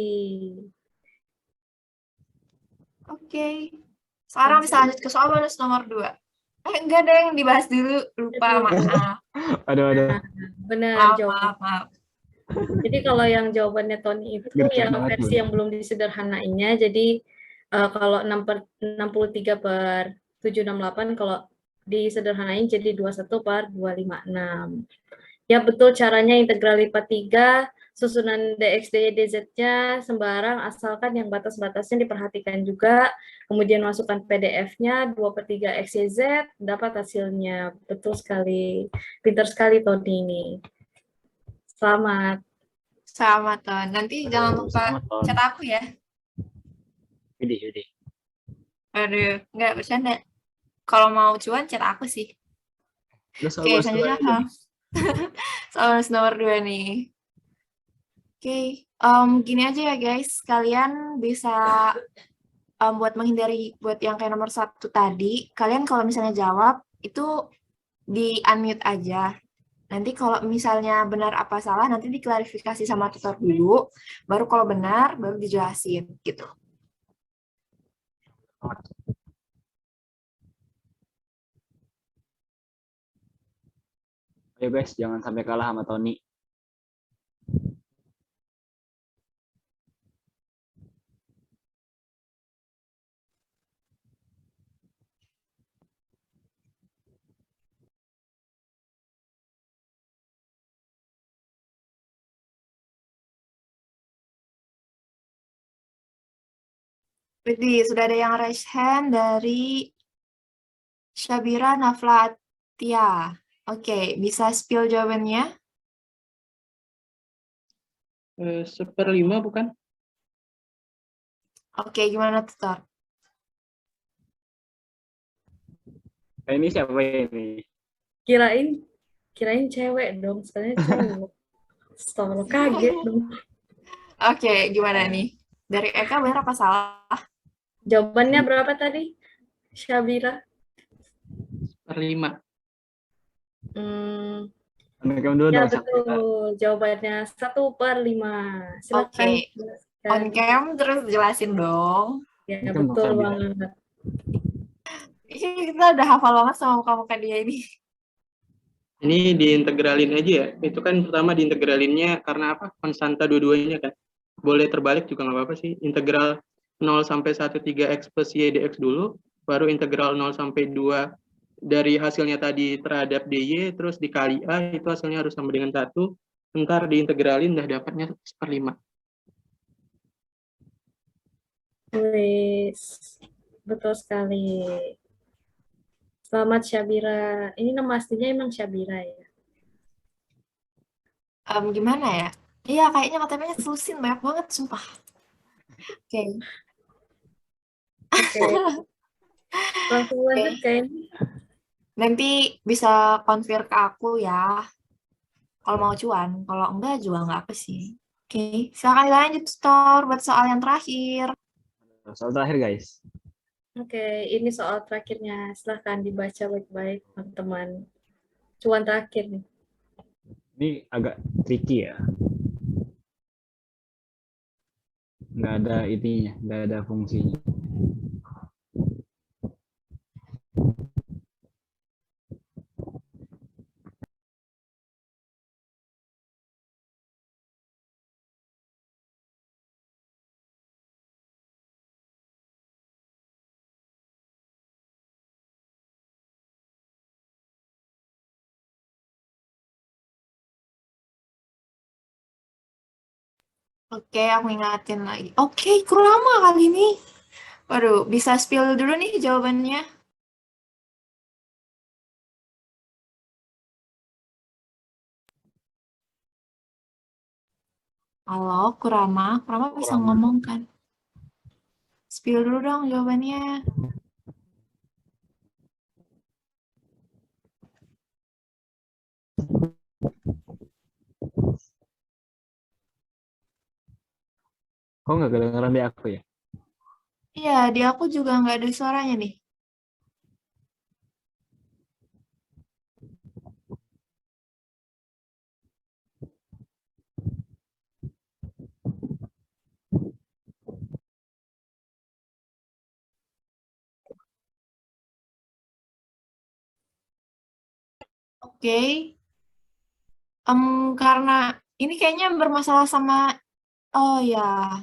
Oke. Sekarang bisa lanjut ke soal bonus nomor 2. Enggak ada yang dibahas dulu. Lupa, maaf. Aduh. Benar Maaf, jawaban. maaf. Jadi kalau yang jawabannya Tony itu Gercep yang banget, versi Bu. yang belum disederhanainnya, jadi kalau 63/768, kalau disederhanain jadi 21/256. Ya betul, caranya integral lipat 3, susunan DX, DY, DZ-nya sembarang, asalkan yang batas-batasnya diperhatikan juga, kemudian masukkan PDF-nya, 2/3 XYZ, dapat hasilnya. Betul sekali. Pintar sekali Tony ini. Selamat. Sama Ton. Nanti jangan Aduh, lupa sama Ton. chat aku ya. Widih. Aduh, nggak bercanda. Kalau mau cuan chat aku sih. Udah soal Oke, bahas selanjutnya aja nih. soal nomor 2 nih. Oke, gini aja ya guys. Kalian bisa buat menghindari buat yang kayak nomor 1 tadi, kalian kalau misalnya jawab itu di unmute aja. Nanti kalau misalnya benar apa salah nanti diklarifikasi sama tutor dulu, baru kalau benar baru dijelasin gitu. Ayo guys, jangan sampai kalah sama Tony. Jadi sudah ada yang raise hand dari Syabira Naflatia. Oke, bisa spill jawabannya? 1/5 bukan? Oke, gimana tutor? Nah, ini siapa ini? Kirain cewek dong, sebenarnya cowok. Astaga, kaget dong. Oke, gimana nih? Dari Eka benar apa salah? Jawabannya berapa tadi, Syabira? 1/5. Rekam dulu Ya dong, Syabira. betul, jawabannya 1/5. Silakan. Oke, on cam terus jelasin dong. Ya Rekam dong, betul Syabira. banget. Kita udah hafal banget sama muka-muka dia ini. Ini diintegralin aja ya. Itu kan pertama diintegralinnya karena apa? Konstanta dua-duanya kan. Boleh terbalik juga nggak apa-apa sih. Integral 0 sampai 13 x plus y dx dulu, baru integral 0 sampai 2 dari hasilnya tadi terhadap dy, terus dikali a, itu hasilnya harus sama dengan 1. Ntar diintegralin udah dapatnya 1/5. Wis, betul sekali. Selamat Syabira. Ini nama aslinya emang Syabira ya? Gimana ya? Iya, kayaknya KTP-nya telusin banyak banget, sumpah. Oke. Oke. Langsung lanjut ke ini. Nanti bisa konfir ke aku ya. Kalau mau cuan, kalau enggak juga enggak apa sih. Oke, silakan lanjut tutor buat soal yang terakhir. Soal terakhir guys. Oke, ini soal terakhirnya. Silahkan dibaca baik-baik, teman-teman. Cuan terakhir nih. Ini agak tricky ya. Nggak ada ininya, nggak ada fungsinya. Oke, aku ingatin lagi. Oke, kurang lama kali ini. Waduh, bisa spill dulu nih jawabannya. Halo, Kurama. Kurama bisa Kurama. ngomong kan? Spill dulu dong jawabannya. Kok nggak kedengeran di aku ya? Iya, di aku juga nggak ada suaranya nih. Oke. Karena ini kayaknya bermasalah sama, oh ya,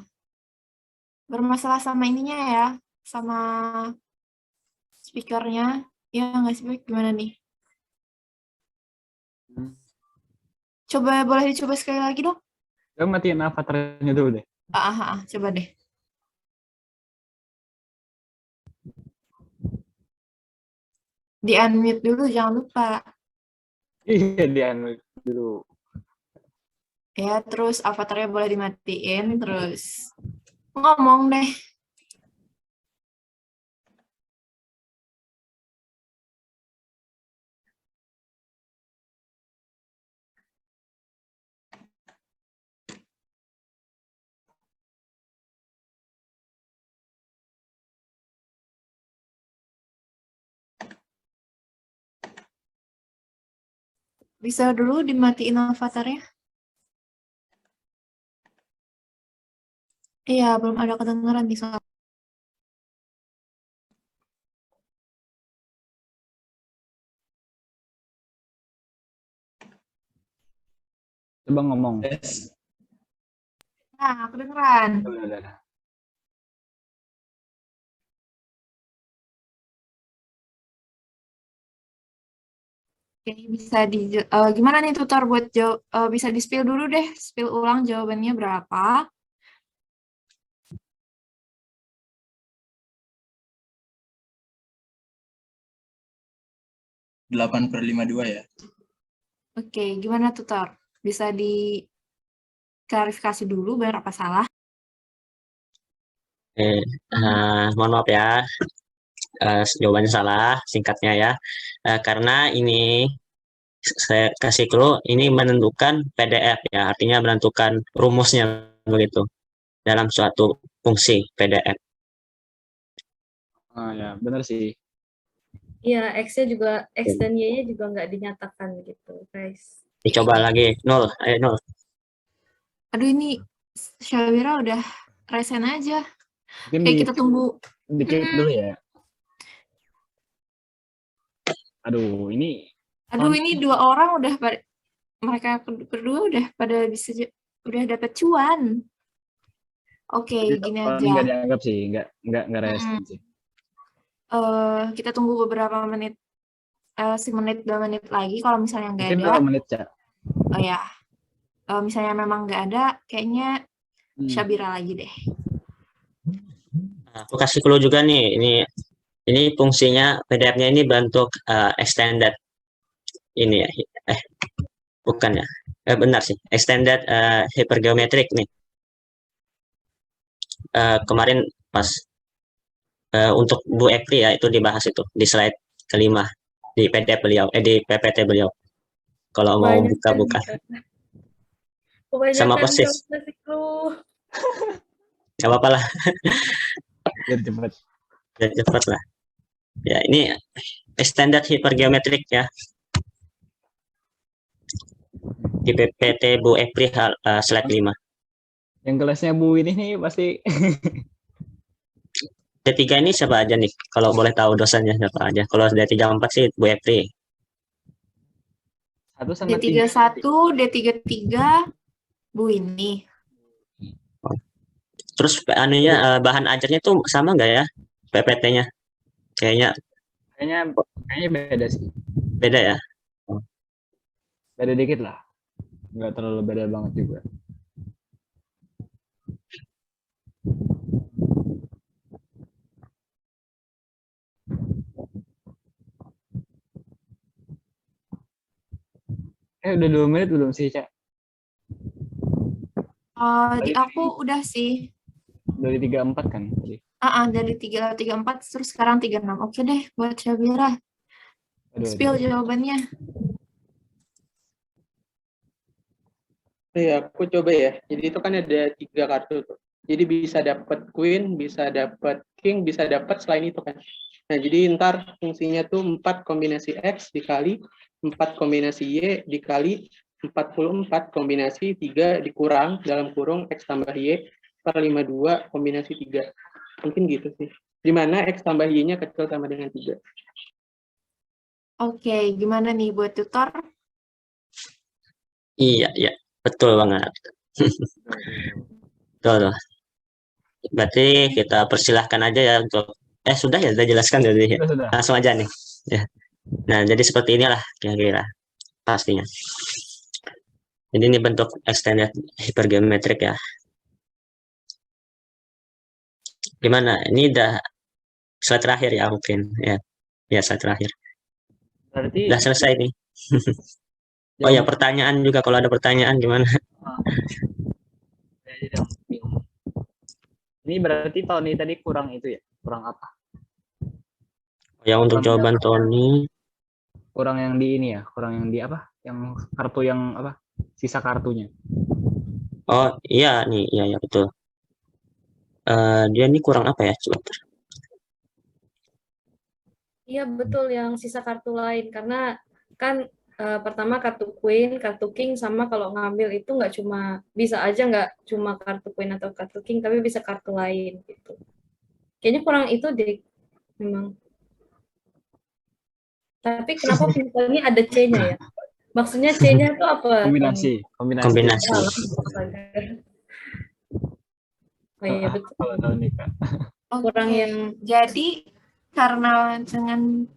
bermasalah sama ininya ya, sama speakernya. Ya nggak sih, gimana nih? Coba, boleh dicoba sekali lagi dong? Kamu matiin avatarnya dulu deh. Coba deh. Di unmute dulu, jangan lupa. Iya, di unmute dulu. Ya, terus avatarnya boleh dimatiin, terus ngomong deh. Bisa dulu dimatiin avatarnya? Iya, belum ada kedengaran di soal. Coba ngomong. Nah, kedengeran. Udah. Oke, bisa gimana nih tutor buat bisa di-spill dulu deh, spill ulang jawabannya berapa? Delapan per 52 ya. Oke, gimana tutor? Bisa diklarifikasi dulu benar apa salah? Mohon maaf ya, jawabannya salah, singkatnya ya. Karena ini saya kasih clue, ini menentukan PDF ya, artinya menentukan rumusnya begitu dalam suatu fungsi PDF. Ya, benar sih. Iya, X-nya juga, X dan Y-nya juga nggak dinyatakan gitu, guys. Dicoba lagi, 0, ayo 0. Aduh, ini Syawira udah resen aja. Mungkin Oke, kita tunggu. dikit dulu ya. Aduh, ini Dua orang udah mereka berdua udah pada udah dapat cuan. Oke, gini aja. Nggak dianggap sih, nggak resen sih. Kita tunggu beberapa menit, semenit 2 menit lagi. Kalau misalnya nggak Mungkin ada, 2 menit ya. oh ya, misalnya memang nggak ada, kayaknya Syabira lagi deh. Aku kasih clue juga nih, ini fungsinya PDF-nya ini bentuk extended ini ya, bukan ya, benar sih, extended hypergeometric nih. Kemarin pas untuk Bu Epri ya itu dibahas itu di slide kelima di PDF beliau, di PPT beliau. Kalau mau buka-buka. Sama persis. Gak apa-apa lah. Biar cepat. Biar cepat lah. Ya ini extended hypergeometric ya. Di PPT Bu Epri slide 5. Yang kelasnya Bu ini nih pasti. D3 ini siapa aja nih? Kalau boleh tahu dosennya siapa aja? Kalau D34 sih Bu Epri. D31, D33, Bu ini. Terus anunya bahan ajarnya tuh sama nggak ya? PPT-nya? Kayaknya beda sih. Beda ya? Beda dikit lah. Nggak terlalu beda banget juga. Udah 2 menit belum sih, Cak? Di aku udah sih. Dari 34 kan tadi? Dari 34 terus sekarang 36. Oke deh buat Syabira. Spill jawabannya. Aku coba ya. Jadi itu kan ada 3 kartu tuh. Jadi bisa dapat queen, bisa dapat king, bisa dapat selain itu kan. Nah, jadi ntar fungsinya tuh 4 kombinasi X dikali 4 kombinasi Y dikali 44 kombinasi 3 dikurang dalam kurung X tambah Y per 52 kombinasi 3. Mungkin gitu sih. Di mana X tambah Y-nya kecil sama dengan 3. Oke, gimana nih buat tutor? Iya, betul banget. Betul. Berarti kita persilahkan aja ya untuk sudah ya, sudah jelaskan jadi Sudah. langsung aja nih. Ya. Nah, jadi seperti inilah kira-kira pastinya. Jadi ini bentuk extended hypergeometric ya. Gimana? Ini udah slide terakhir ya mungkin ya. Ya, slide terakhir. Berarti udah selesai nih. Oh ya, Jawab. pertanyaan juga, kalau ada pertanyaan gimana? Saya jadi bingung. Ini berarti Tony tadi kurang itu ya? Kurang apa? Yang untuk Kurang, jawaban Tony, kurang yang di ini ya? Kurang yang di apa? Yang kartu yang apa? Sisa kartunya. oh iya nih, iya ya betul. Dia ini kurang apa ya? Coba. Iya betul, yang sisa kartu lain karena kan pertama kartu queen, kartu king, sama kalau ngambil itu nggak cuma bisa aja nggak cuma kartu queen atau kartu king, tapi bisa kartu lain gitu. Kayaknya kurang itu deh memang. Tapi kenapa ini ada C-nya ya? Maksudnya C-nya itu apa? Kombinasi. Kombinasi. Oh iya betul. Kalau Tony Kak. Kurang Oke, yang jadi karena dengan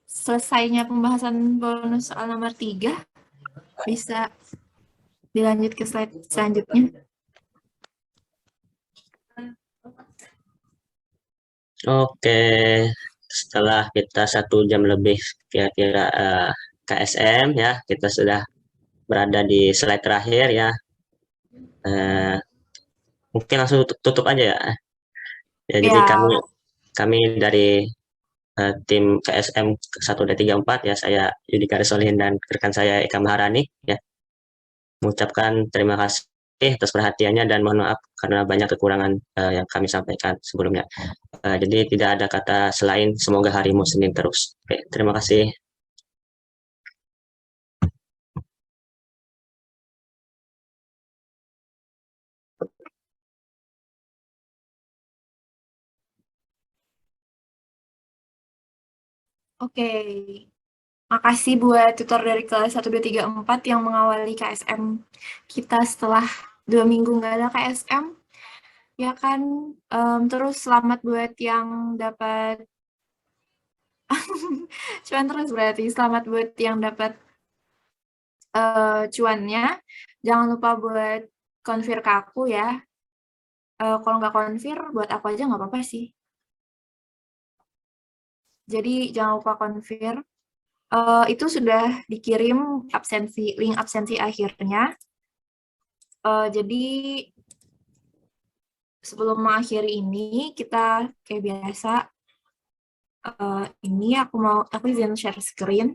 selesainya pembahasan bonus soal nomor 3, bisa dilanjut ke slide selanjutnya. Oke, setelah kita 1 jam lebih kira-kira KSM ya, kita sudah berada di slide terakhir ya. Mungkin langsung tutup aja ya. Ya, jadi Ya. kami dari tim KSM 1D34 ya, saya Yudika Solihin dan rekan saya Eka Maharani ya, mengucapkan terima kasih atas perhatiannya dan mohon maaf karena banyak kekurangan yang kami sampaikan sebelumnya. Jadi tidak ada kata selain semoga harimu Senin terus. Oke, terima kasih. Oke, makasih buat tutor dari kelas 1, 2, 3, 4 yang mengawali KSM kita setelah 2 minggu nggak ada KSM. Ya kan, terus selamat buat yang dapat, cuan terus berarti, selamat buat yang dapat cuannya. Jangan lupa buat konfir ke aku ya. Kalau nggak konfir, buat aku aja nggak apa-apa sih. Jadi jangan lupa konfir. Itu sudah dikirim link absensi akhirnya. Jadi sebelum mengakhiri ini, kita kayak biasa, ini aku izin share screen.